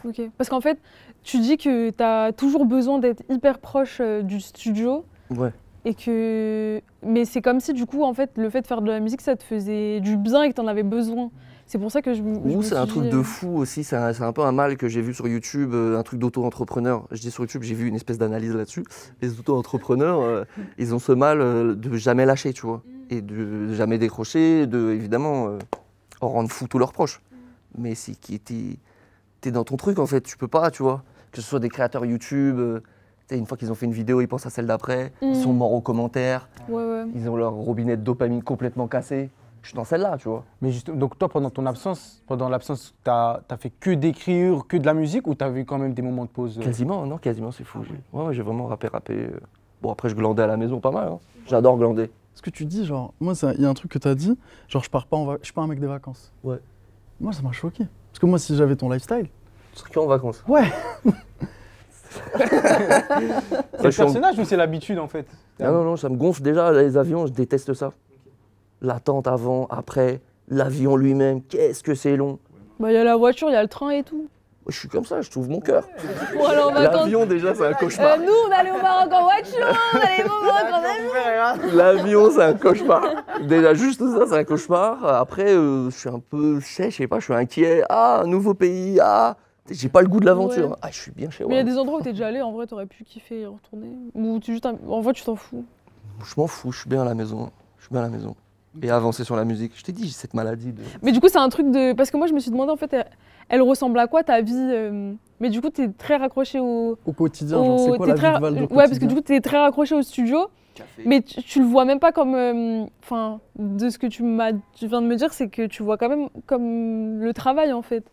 E: Ok. Parce qu'en fait, tu dis que tu as toujours besoin d'être hyper proche du studio.
A: Ouais.
E: Et que... Mais c'est comme si, du coup, en fait, le fait de faire de la musique, ça te faisait du bien et que tu en avais besoin. C'est pour ça que je me
A: C'est un truc de fou aussi, c'est un peu un mal que j'ai vu sur YouTube, un truc d'auto-entrepreneur. Je dis sur YouTube, j'ai vu une espèce d'analyse là-dessus. Les auto-entrepreneurs, ils ont ce mal de jamais lâcher, tu vois. Et de jamais décrocher, de, évidemment, en rendre fou tous leurs proches. Mais c'est qui t'es dans ton truc, en fait, tu peux pas, tu vois. Que ce soit des créateurs YouTube, une fois qu'ils ont fait une vidéo, ils pensent à celle d'après, ils sont morts aux commentaires, ils ont leur robinet de dopamine complètement cassé. Je suis dans celle-là, tu vois.
C: Mais donc toi, pendant l'absence, t'as fait que d'écrire, que de la musique ou t'as eu quand même des moments de pause
A: Quasiment, non, quasiment, c'est fou. Ouais, j'ai vraiment rappé. Bon, après, je glandais à la maison pas mal. Hein. J'adore glander.
B: Ce que tu dis, genre, moi, il y a un truc que tu as dit, genre, je suis pas un mec des vacances.
A: Ouais.
B: Moi, ça m'a choqué. Parce que moi, si j'avais ton lifestyle.
A: Tu serais en vacances.
B: Ouais.
C: C'est le personnage ou c'est l'habitude en fait?
A: Non, ça me gonfle déjà, les avions, je déteste ça. L'attente avant, après, l'avion lui-même, qu'est-ce que c'est long.
E: Bah, il y a la voiture, il y a le train et tout.
A: Je suis comme ça, je trouve mon cœur.
E: Pour aller en vacances.
A: L'avion, déjà, c'est un cauchemar.
E: Nous, on allait au Maroc en voiture, on allait au Maroc en avion.
A: L'avion, c'est un cauchemar. Déjà, juste ça, c'est un cauchemar. Après, je suis un peu, je sais pas, je suis inquiet. Ah, un nouveau pays, ah, j'ai pas le goût de l'aventure.
E: Ouais.
A: Ah, je suis bien chez
E: Mais il y
A: moi.
E: a des endroits où t'es déjà allé, en vrai, t'aurais pu kiffer et retourner. Ou tu juste, en vrai, tu t'en fous.
A: Je m'en fous, je suis bien à la maison. Je suis bien à la maison. Et avancer sur la musique. Je t'ai dit, j'ai cette maladie de...
E: Mais du coup, c'est un truc de... Parce que moi, je me suis demandé, en fait, elle ressemble à quoi ta vie Mais du coup, t'es très raccroché au
B: quotidien, genre, c'est quoi la vie de Val au
E: Ouais, parce que
B: quotidien
E: du coup, t'es très raccroché au studio. Mais tu le vois même pas comme... Enfin, de ce que tu viens de me dire, c'est que tu vois quand même comme le travail, en fait.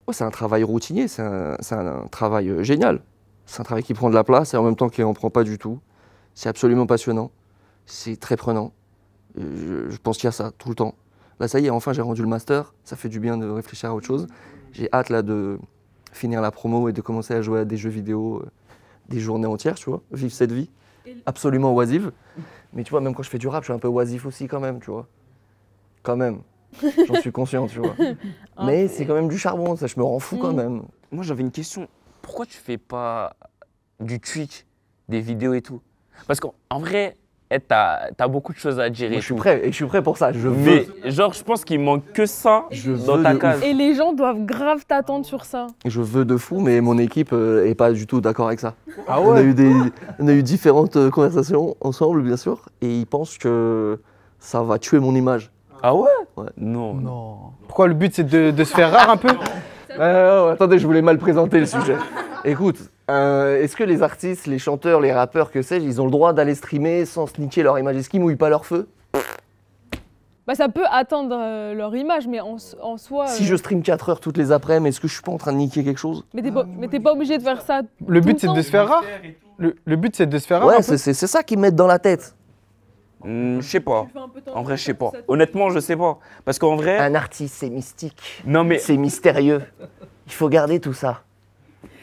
A: Ouais, c'est un travail routinier, c'est un travail génial. C'est un travail qui prend de la place et en même temps qui n'en prend pas du tout. C'est absolument passionnant. C'est très prenant. Je pense qu'il y a ça tout le temps. Là, ça y est, enfin, j'ai rendu le master. Ça fait du bien de réfléchir à autre chose. J'ai hâte là de finir la promo et de commencer à jouer à des jeux vidéo des journées entières, tu vois. Vivre cette vie. Absolument oisive. Mais tu vois, même quand je fais du rap, je suis un peu oisif aussi quand même, tu vois. Quand même. J'en suis conscient, tu vois. Mais c'est quand même du charbon, ça, je me rends fou quand même.
D: Moi, j'avais une question. Pourquoi tu fais pas du Twitch, des vidéos et tout? Parce qu'en vrai, t'as beaucoup de choses à gérer.
A: Moi, je suis prêt, et je suis prêt pour ça. Je veux.
D: Mais genre, je pense qu'il manque que ça dans ta case.
E: Et les gens doivent grave t'attendre sur ça.
A: Je veux de fou, mais mon équipe est pas du tout d'accord avec ça.
C: Ah
A: On a
C: ouais?
A: eu différentes conversations ensemble, bien sûr, et ils pensent que ça va tuer mon image.
D: Ah ouais?
A: Ouais.
D: Non.
B: Non.
C: Pourquoi le but c'est de se faire rare un peu?
A: Attendez, je voulais mal présenter le sujet. Écoute, est-ce que les artistes, les chanteurs, les rappeurs, que sais-je, ils ont le droit d'aller streamer sans se niquer leur image? Est-ce qu'ils mouillent pas leur feu?
E: Bah, ça peut atteindre leur image, mais en soi...
A: Si je stream 4 heures toutes les après-midi, est-ce que je suis pas en train de niquer quelque chose?
E: Mais t'es pas obligé de faire ça.
C: Le
E: tout
C: but
E: le
C: c'est
E: temps.
C: de se faire rare? Le but c'est de se faire rare
A: Ouais,
C: un peu?
A: c'est ça qu'ils mettent dans la tête.
D: Je sais pas. En vrai, je sais pas. Honnêtement, je sais pas. Parce qu'en vrai.
A: Un artiste, c'est mystique.
D: Non, mais.
A: C'est mystérieux. Il faut garder tout ça.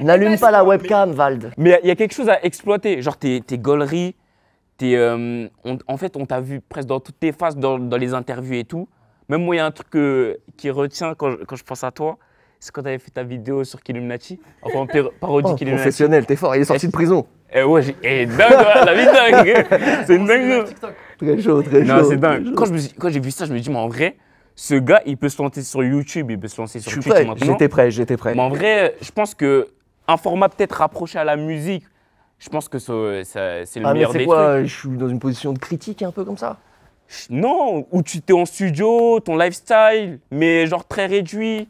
A: N'allume pas la webcam, Vald.
D: Mais il y a quelque chose à exploiter. Genre tes gauleries, en fait, on t'a vu presque dans toutes tes phases, dans les interviews et tout. Même moi, il y a un truc qui retient quand je pense à toi. C'est quand tu avais fait ta vidéo sur Killuminati. Enfin, parodie
A: Oh,
D: Killuminati.
A: professionnel, t'es fort. Il est sorti de prison.
D: Ouais, dingue, la vie dingue. C'est une dingue.
A: Très chaud, très chaud.
D: Non, c'est dingue. Quand j'ai vu ça, je me dis, mais en vrai, ce gars, il peut se lancer sur YouTube, il peut se lancer sur
A: Je suis
D: Twitch
A: prêt,
D: maintenant.
A: j'étais prêt.
D: Mais en vrai, je pense qu'un format peut-être rapproché à la musique, je pense que c'est le
A: Ah, mais
D: meilleur
A: c'est
D: des
A: quoi?
D: trucs.
A: Je suis dans une position de critique un peu comme ça.
D: Non, où tu t'es en studio, ton lifestyle, mais genre très réduit,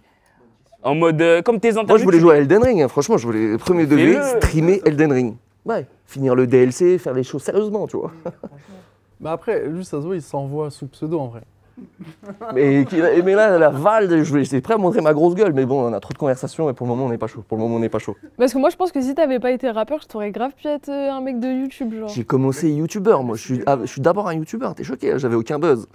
D: en mode comme tes interviews.
A: Moi, je voulais jouer à Elden Ring, hein. Franchement, je voulais, premier degré,
D: Fais-le.
A: streamer Elden Ring. Ouais, finir le DLC, faire les choses sérieusement, tu vois.
B: Bah après, lui, ça se voit, il s'envoie sous pseudo en vrai.
A: Mais là, la Valde, j'étais prêt à montrer ma grosse gueule, mais bon, on a trop de conversations et pour le moment, on n'est pas chaud. Pour le moment, on n'est pas chaud.
E: Parce que moi, je pense que si t'avais pas été rappeur, je t'aurais grave pu être un mec de YouTube, genre.
A: J'ai commencé youtubeur, moi. Je suis d'abord un youtubeur, t'es choqué, hein, j'avais aucun buzz.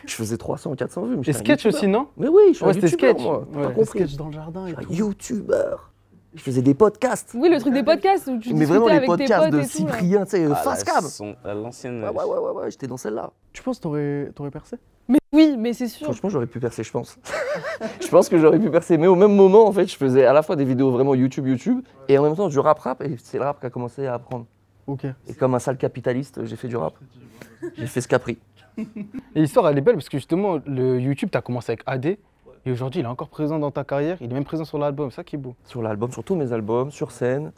A: Je faisais 300, 400 vues. Mais
C: Et
A: j'étais un
C: sketch
A: youtubeur.
C: aussi, non?
A: Mais oui, je suis
C: Ouais,
A: un
C: c'était
A: youtubeur,
C: sketch.
A: moi. T'as
C: Ouais.
A: pas compris.
B: Sketch dans le jardin et
A: Je suis
B: tout.
A: un youtubeur. Je faisais des podcasts.
E: Oui, le truc des podcasts où tu
A: Mais vraiment,
E: discutais
A: les
E: avec tes
A: podcasts
E: potes
A: de
E: et tout, là.
A: Cyprien, tu sais,
D: Ah,
A: face
D: la
A: cam.
D: à l'ancienne.
A: Ouais, j'étais dans celle-là.
B: Tu penses que t'aurais percé?
E: Mais oui, mais c'est sûr.
A: Franchement, j'aurais pu percer, je pense. Je pense que j'aurais pu percer. Mais au même moment, en fait, je faisais à la fois des vidéos vraiment YouTube, et en même temps du rap, et c'est le rap qui a commencé à apprendre.
B: Ok.
A: Et comme un sale capitaliste, j'ai fait du rap. J'ai fait ce Capri.
C: Et l'histoire, elle est belle parce que justement, le YouTube, t'as commencé avec AD. Et aujourd'hui, il est encore présent dans ta carrière. Il est même présent sur l'album. Ça qui est beau.
A: Sur l'album, sur tous mes albums, sur scène.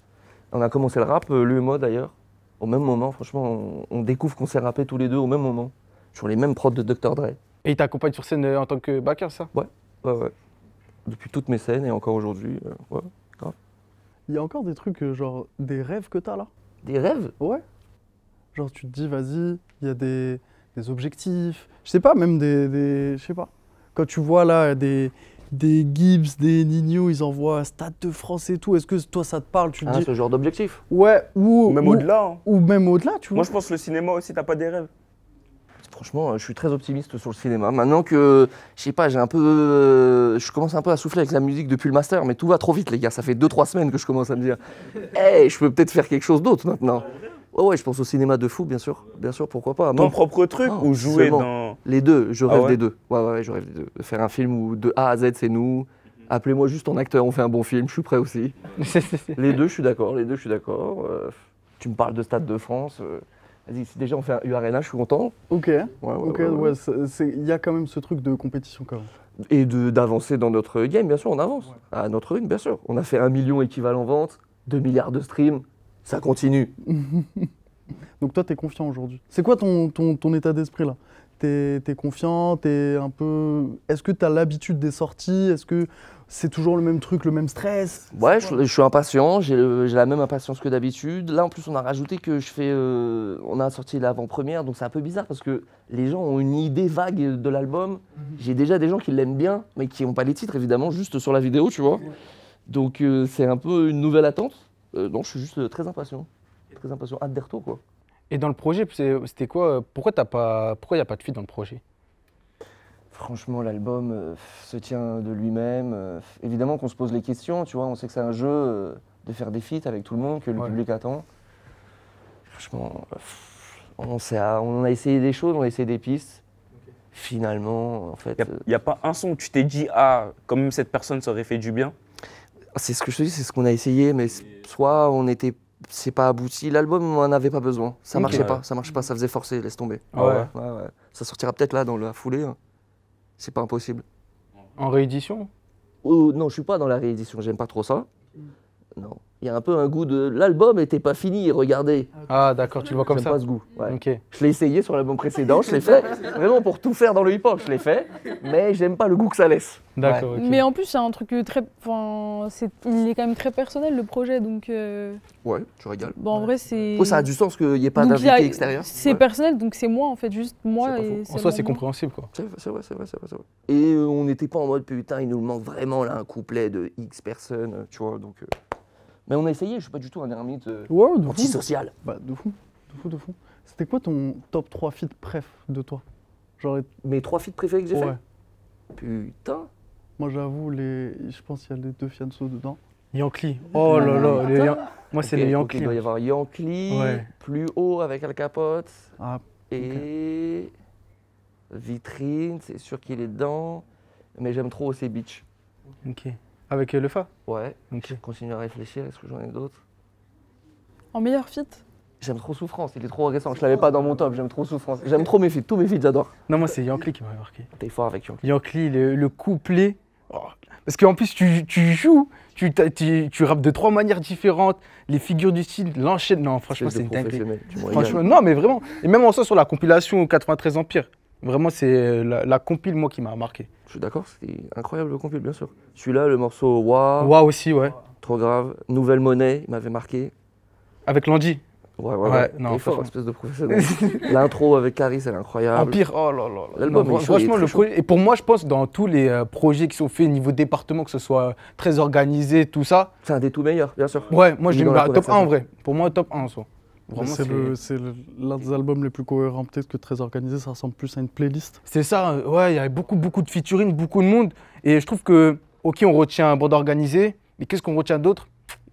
A: On a commencé le rap, lui et moi d'ailleurs, au même moment. Franchement, on découvre qu'on s'est rappé tous les deux au même moment. Sur les mêmes prods de Dr. Dre.
C: Et il t'accompagne sur scène en tant que backer, ça?
A: Ouais. Depuis toutes mes scènes et encore aujourd'hui. Ouais.
B: Il y a encore des trucs, genre des rêves que t'as là?
A: Des rêves?
B: Ouais. Genre tu te dis, vas-y, il y a des objectifs. Je sais pas, même je sais pas. Quand tu vois là des Gibbs, des Nino, ils envoient Stade de France et tout. Est-ce que toi ça te parle? Tu te dis,
A: Ce genre d'objectif.
B: ouais, ou
D: Même au-delà. Hein.
B: ou même au-delà, tu
D: Moi,
B: vois.
D: je pense que le cinéma aussi, t'as pas des rêves.
A: Franchement, je suis très optimiste sur le cinéma. Maintenant que, je sais pas, je commence un peu à souffler avec la musique depuis le master, mais tout va trop vite, les gars. Ça fait 2-3 semaines que je commence à me dire, hey, je peux peut-être faire quelque chose d'autre maintenant. Ouais, je pense au cinéma de fou, bien sûr, pourquoi pas.
D: Ton
A: Non,
D: propre truc
A: Oh,
D: ou jouer
A: seulement.
D: dans.
A: les deux, je
D: Ah
A: rêve
D: ouais
A: des deux. Ouais, je rêve des deux. De faire un film où de A à Z, c'est nous. Appelez-moi juste en acteur, on fait un bon film, je suis prêt aussi. Les deux, je suis d'accord, tu me parles de Stade de France. Vas-y, si déjà on fait un U-Arena, je suis content.
B: Ok. Ok,
A: Ouais.
B: ouais, il y a quand même ce truc de compétition quand même.
A: Et d'avancer dans notre game, bien sûr, on avance. À notre rythme, bien sûr. On a fait 1 million équivalent vente, 2 milliards de streams, ça continue.
B: Donc toi, t'es confiant aujourd'hui. C'est quoi ton état d'esprit là? T'es confiant, t'es un peu... Est-ce que t'as l'habitude des sorties? Est-ce que c'est toujours le même truc, le même stress?
A: Ouais, je suis impatient, j'ai la même impatience que d'habitude. Là, en plus, on a rajouté que on a sorti l'avant-première, donc c'est un peu bizarre parce que les gens ont une idée vague de l'album. J'ai déjà des gens qui l'aiment bien, mais qui n'ont pas les titres, évidemment, juste sur la vidéo, tu vois. Donc c'est un peu une nouvelle attente. Non, je suis juste très impatient. Très impatient, hâte des retours, quoi.
C: Et dans le projet, c'était quoi? Pourquoi il n'y a pas de feat dans le projet?
A: Franchement, l'album se tient de lui-même. Évidemment qu'on se pose les questions, tu vois, on sait que c'est un jeu de faire des feats avec tout le monde, que le public attend. Franchement, on a essayé des choses, on a essayé des pistes. Finalement, en fait...
D: Il n'y a pas un son où tu t'es dit, ah, comme même cette personne, ça aurait fait du bien.
A: C'est ce que je te dis, c'est ce qu'on a essayé, mais soit c'est pas abouti. L'album, on n'en avait pas besoin. Ça marchait pas, ça faisait forcer, laisse tomber.
C: Ouais.
A: Ça sortira peut-être là, dans la foulée. Hein. C'est pas impossible.
C: En réédition?
A: Non, je suis pas dans la réédition, j'aime pas trop ça. Non. Il y a un peu un goût de... L'album était pas fini, regardez.
C: Ah d'accord, tu le vois comme
A: J'aime
C: ça.
A: pas ce goût. Ouais.
C: Ok.
A: Je l'ai essayé sur l'album précédent, je l'ai fait. Vraiment pour tout faire dans le hip-hop, je l'ai fait. Mais j'aime pas le goût que ça laisse.
C: D'accord, ok.
E: Mais en plus, c'est un truc très. Enfin, il est quand même très personnel le projet, donc.
A: Ouais, tu régales.
E: Bon, en vrai, c'est.
A: Oh, ça a du sens qu'il n'y ait pas
E: Donc,
A: d'invité extérieur.
E: C'est
A: Ouais.
E: personnel, donc c'est moi en fait, juste moi.
A: C'est pas
E: Et
A: faux.
C: En soi,
E: mon
C: c'est
E: moi.
C: compréhensible quoi.
A: C'est vrai. Et on n'était pas en mode putain, il nous manque vraiment là un couplet de X personnes, tu vois. Donc, mais on a essayé, je suis pas du tout un ermite
B: Ouais, de fou.
A: antisocial.
B: Bah, de fou. C'était quoi ton top 3 feats préf de toi? Genre,
A: Mes 3 feats préférés que j'ai
B: ouais.
A: fait. Putain.
B: Moi, j'avoue, je pense qu'il y a les deux Fianso dedans.
C: Yankee. Oh là là. Moi, c'est
A: Ok,
C: les
A: ok,
C: Yankee.
A: il doit y avoir Yankee,
C: Ouais.
A: Plus haut avec Al Capote
B: Ah,
A: et Vitrine, c'est sûr qu'il est dedans. Mais j'aime trop aussi Beach.
C: Ok. Avec le Fa?
A: Ouais.
C: Ok.
A: Je continue à réfléchir, est-ce que j'en ai d'autres?
E: En meilleur fit.
A: J'aime trop Souffrance, il est trop récent. Je l'avais pas dans mon top, j'aime trop Souffrance. J'aime trop mes feats, tous mes feats, j'adore.
C: Non, moi, c'est Yankee qui m'a marqué.
A: T'es fort avec Yankee.
C: Yankee, le couplet. Oh. Parce qu'en plus, tu joues, tu rappes de 3 manières différentes, les figures du style, l'enchaîne. Non, franchement, c'est une dinguerie.
A: professionnel, tu me régales.
C: Franchement, non, mais vraiment. Et même en soi, sur la compilation 93 Empire, vraiment, c'est la compile, moi, qui m'a marqué.
A: Je suis d'accord, c'était incroyable le compil, bien sûr. Celui-là, le morceau Waouh,
C: Waouh aussi, ouais.
A: trop grave. Nouvelle Monnaie, il m'avait marqué.
C: Avec Landy. Ouais, non,
A: il est fort,
C: franchement.
A: espèce de professionnel. L'intro avec Caris, elle est incroyable.
C: Empire, oh là là là.
A: L'album,
C: Non,
A: il est chaud, il est
C: franchement,
A: très
C: le
A: chaud.
C: projet. Et pour moi, je pense dans tous les projets qui sont faits niveau département, que ce soit très organisé, tout ça.
A: C'est un des tout meilleurs, bien sûr.
C: Ouais, moi
A: Il
C: je
A: est
C: le
A: dans
C: mets
A: la
C: à top 1 en
A: conversation.
C: vrai. Pour moi, top 1 en soi. Vraiment,
B: C'est l'un des albums les plus cohérents, peut-être que très organisé, ça ressemble plus à une playlist.
C: c'est ça, ouais, il y avait beaucoup de featuring, beaucoup de monde. Et je trouve que, ok, on retient bande organisée, mais qu'est-ce qu'on retient d'autre?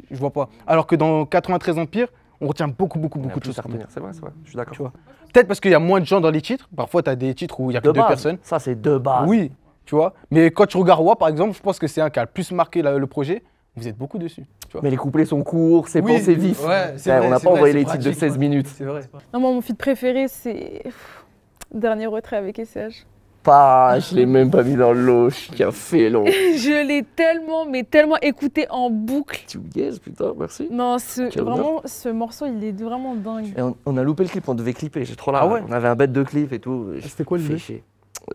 C: Je vois pas. Alors que dans 93 Empire, on retient beaucoup
A: Il y a
C: de
A: plus
C: choses.
A: à retenir, c'est vrai, je suis d'accord.
C: Tu vois. Peut-être parce qu'il y a moins de gens dans les titres. Parfois, tu as des titres où il y a que
A: De
C: deux
A: base,
C: personnes.
A: ça c'est de base.
C: Oui, tu vois. Mais quand tu regardes Roi, par exemple, je pense que c'est un qui a le plus marqué le projet. Vous êtes beaucoup dessus. Tu vois.
A: Mais les couplets sont courts, c'est pensé vif.
C: Ouais,
A: On n'a pas envoyé les titres de 16 minutes.
C: C'est vrai.
E: Non, moi, mon feat préféré, c'est Dernier retrait avec SCH.
A: Pas, je l'ai même pas mis dans le lot, qui a fait long.
E: Je l'ai tellement écouté en boucle.
A: Tu me gaises, putain, merci.
E: Non,
A: Quel
E: vraiment, ce morceau, il est vraiment dingue.
A: Et on a loupé le clip, on devait clipper, j'ai trop la
C: Ah ouais.
A: On avait un bête de clip et tout.
B: C'était quoi l'idée?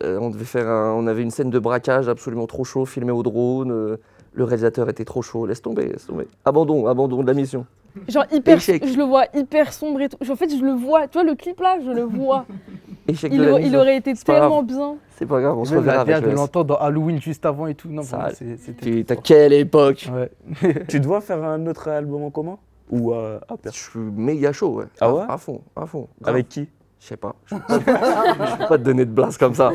A: On devait faire on avait une scène de braquage absolument trop chaud, filmé au drone. Le réalisateur était trop chaud, laisse tomber, laisse tomber. Abandon de la mission.
E: Genre hyper,
A: Échec.
E: je le vois hyper sombre et tout. En fait, je le vois. Tu vois le clip là, je le vois.
A: Échec de la
E: Il
A: mission.
E: aurait été
A: C'est pas grave.
E: tellement bien.
A: C'est pas grave, on se
C: Même
A: reverra
C: la
A: avec
C: DA
A: le
C: de
A: reste.
C: l'entendre dans Halloween juste avant et tout. Non,
A: Ça,
C: vraiment, c'était.
A: Putain, quelle époque.
C: Ouais.
D: Tu dois faire un autre album en commun? Ou à
A: Je
D: perso?
A: suis méga chaud, ouais.
D: Ah ouais?
A: À fond, à fond.
D: Avec qui?
A: Je sais pas. Je peux pas te donner de blase comme ça.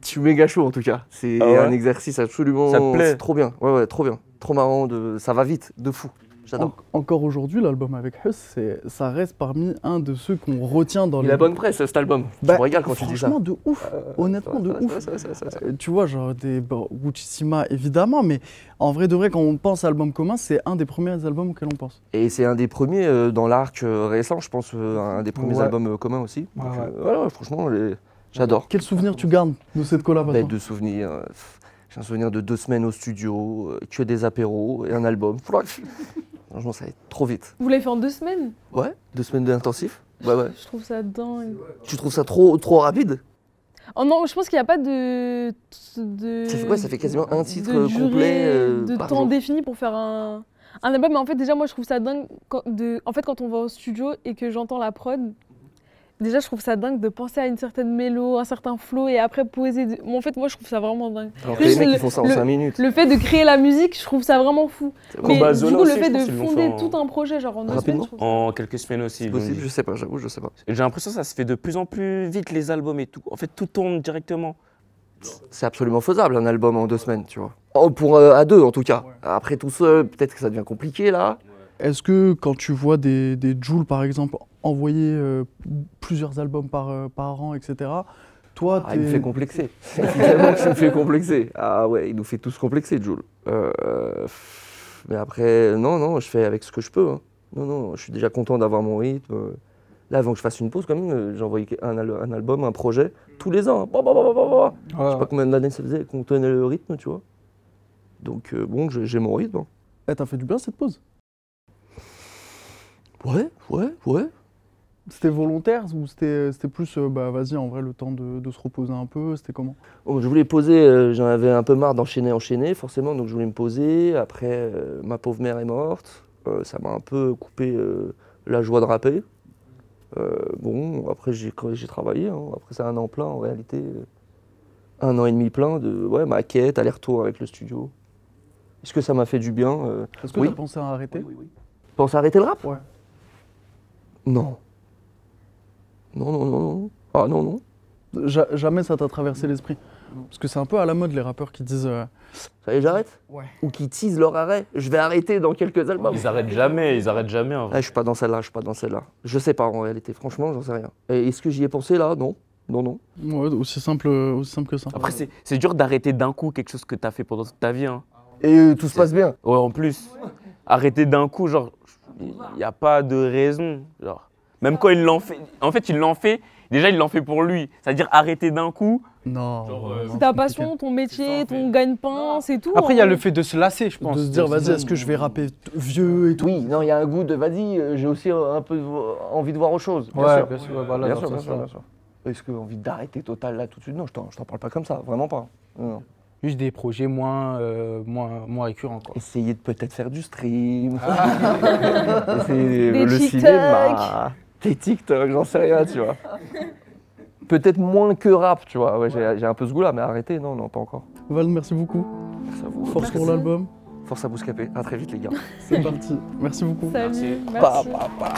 A: Je suis méga chaud en tout cas. C'est
D: Ah ouais?
A: un exercice absolument.
D: Ça te plaît?
A: C'est trop bien. Ouais, trop bien. Trop marrant. Ça va vite, de fou. J'adore.
B: Encore aujourd'hui, l'album avec Huss, ça reste parmi un de ceux qu'on retient dans
A: Il
B: les...
A: a bonne presse cet album.
B: Bah,
A: je me régale quand tu dis ça.
B: franchement, de ouf. Honnêtement, de ouf. Tu vois, genre Wuchissima, évidemment, mais en vrai de vrai, quand on pense à album commun, c'est un des premiers albums auxquels on pense.
A: Et c'est un des premiers dans l'arc récent, je pense, un des premiers
C: Ouais.
A: albums communs aussi.
C: Ouais,
A: Donc,
C: ouais.
A: ouais, franchement, j'adore.
B: Quel souvenir tu gardes de cette collaboration?
A: Bête de souvenirs. J'ai un souvenir de 2 semaines au studio, que des apéros et un album. Franchement, ça va trop vite.
E: Vous l'avez fait en 2 semaines?
A: Ouais, 2 semaines d'intensif. Ouais.
E: Je trouve ça dingue.
A: Tu trouves ça trop rapide?
E: Oh non, je pense qu'il n'y a pas de
A: Ça fait quasiment un titre
E: de durée,
A: complet
E: de
A: par
E: temps
A: jour.
E: défini pour faire un album. Mais en fait, déjà, moi, je trouve ça dingue. En fait, quand on va au studio et que j'entends la prod, déjà, je trouve ça dingue de penser à une certaine mélo, un certain flow et après poser. En fait, moi, je trouve ça vraiment dingue.
A: Alors que les
E: Juste
A: mecs, ils font ça en 5 minutes.
E: Le fait de créer la musique, je trouve ça vraiment fou.
A: C'est
E: Mais
A: vraiment
E: du
D: Zola
E: coup, le
D: aussi,
E: fait
D: je pense
E: de
D: qu'ils l'ont
E: fonder
D: fait en-
E: tout un projet, genre en 2 semaines,
A: Rapidement.
E: je trouve ça.
D: En quelques semaines aussi. ils l'ont
A: possible,
D: dit.
A: je sais pas, j'avoue, je sais pas.
D: Et j'ai l'impression que ça se fait de plus en plus vite, les albums et tout. En fait, tout tourne directement.
A: C'est absolument faisable, un album en 2 semaines, tu vois. Oh, à 2 en tout cas. Après tout seul, peut-être que ça devient compliqué là.
B: Est-ce que quand tu vois des Jul, par exemple, envoyer plusieurs albums par an, etc., toi,
A: Il me fait complexer. C'est tellement que ça me fait complexer. Ah ouais, il nous fait tous complexer, Jules. Mais après, non, je fais avec ce que je peux. Hein. Non, je suis déjà content d'avoir mon rythme. Là, avant que je fasse une pause, quand même, j'ai envoyé un album, un projet, tous les ans. Je sais pas combien d'années ça faisait qu'on tenait le rythme, tu vois. Donc, bon, j'ai mon rythme. Hein.
B: Eh, t'as fait du bien cette pause?
A: Ouais.
B: C'était volontaire ou c'était plus, vas-y, en vrai, le temps de se reposer un peu? C'était comment?
A: Oh, je voulais poser, j'en avais un peu marre d'enchaîner, forcément, donc je voulais me poser. Après, ma pauvre mère est morte. Ça m'a un peu coupé la joie de rapper. Bon, après, j'ai travaillé. Hein. Après, c'est un an plein, en réalité. 1 an et demi plein de maquette, aller-retour avec le studio. Est-ce que ça m'a fait du bien?
B: Est-ce que
A: Oui.
B: t'as pensé à arrêter?
A: Oui. Pense à arrêter le rap?
B: Ouais.
A: Non. Non. Ah non.
B: Jamais ça t'a traversé l'esprit? Parce que c'est un peu à la mode, les rappeurs qui disent...
A: Ça y est, j'arrête?
B: Ouais.
A: Ou qui teasent leur arrêt. Je vais arrêter dans quelques albums.
D: Ils arrêtent jamais en vrai.
A: Je suis pas dans celle-là. Je sais pas en réalité, franchement, j'en sais rien. Et est-ce que j'y ai pensé là? Non.
B: Ouais, aussi simple que ça.
D: Après, c'est dur d'arrêter d'un coup quelque chose que t'as fait pendant toute ta vie. Hein.
A: Et tout se passe bien.
D: Ouais, en plus. Arrêter d'un coup, genre, il n'y a pas de raison. Genre. Même quand il l'en fait. En fait, il l'en fait. Déjà, il l'en fait pour lui. C'est-à-dire arrêter d'un coup.
B: Non.
E: C'est ta passion, ton métier, ton gagne-pain, c'est tout.
C: Après, il y a
E: hein.
C: le fait de se lasser, je pense.
B: De se dire, vas-y, est-ce que je vais rapper vieux et tout?
A: Oui, non, il y a un goût de vas-y, j'ai aussi un peu envie de voir autre chose. Bien
C: Ouais,
A: sûr.
C: bien sûr, ouais, voilà.
A: Bien
C: dans
A: sûr,
C: ce
A: bien sûr,
C: sens-là.
A: bien sûr. Est-ce que envie d'arrêter total là tout de suite? Non, je t'en parle pas comme ça, vraiment pas. Non.
C: juste des projets moins récurrents, quoi.
A: Essayer de peut-être faire du stream.
E: Des
A: Essayer le
E: TikTok.
A: cinéma. Des TikTok, j'en sais rien, tu vois. Peut-être moins que rap, tu vois. Ouais, j'ai un peu ce goût-là, mais arrêtez, non, pas encore.
B: Val, merci beaucoup.
A: Merci à vous.
B: Force pour l'album.
A: Force à Bouscapé. À très vite, les gars.
B: C'est parti. Merci beaucoup.
E: Salut,
A: Pa,
E: merci.
A: pa, pa.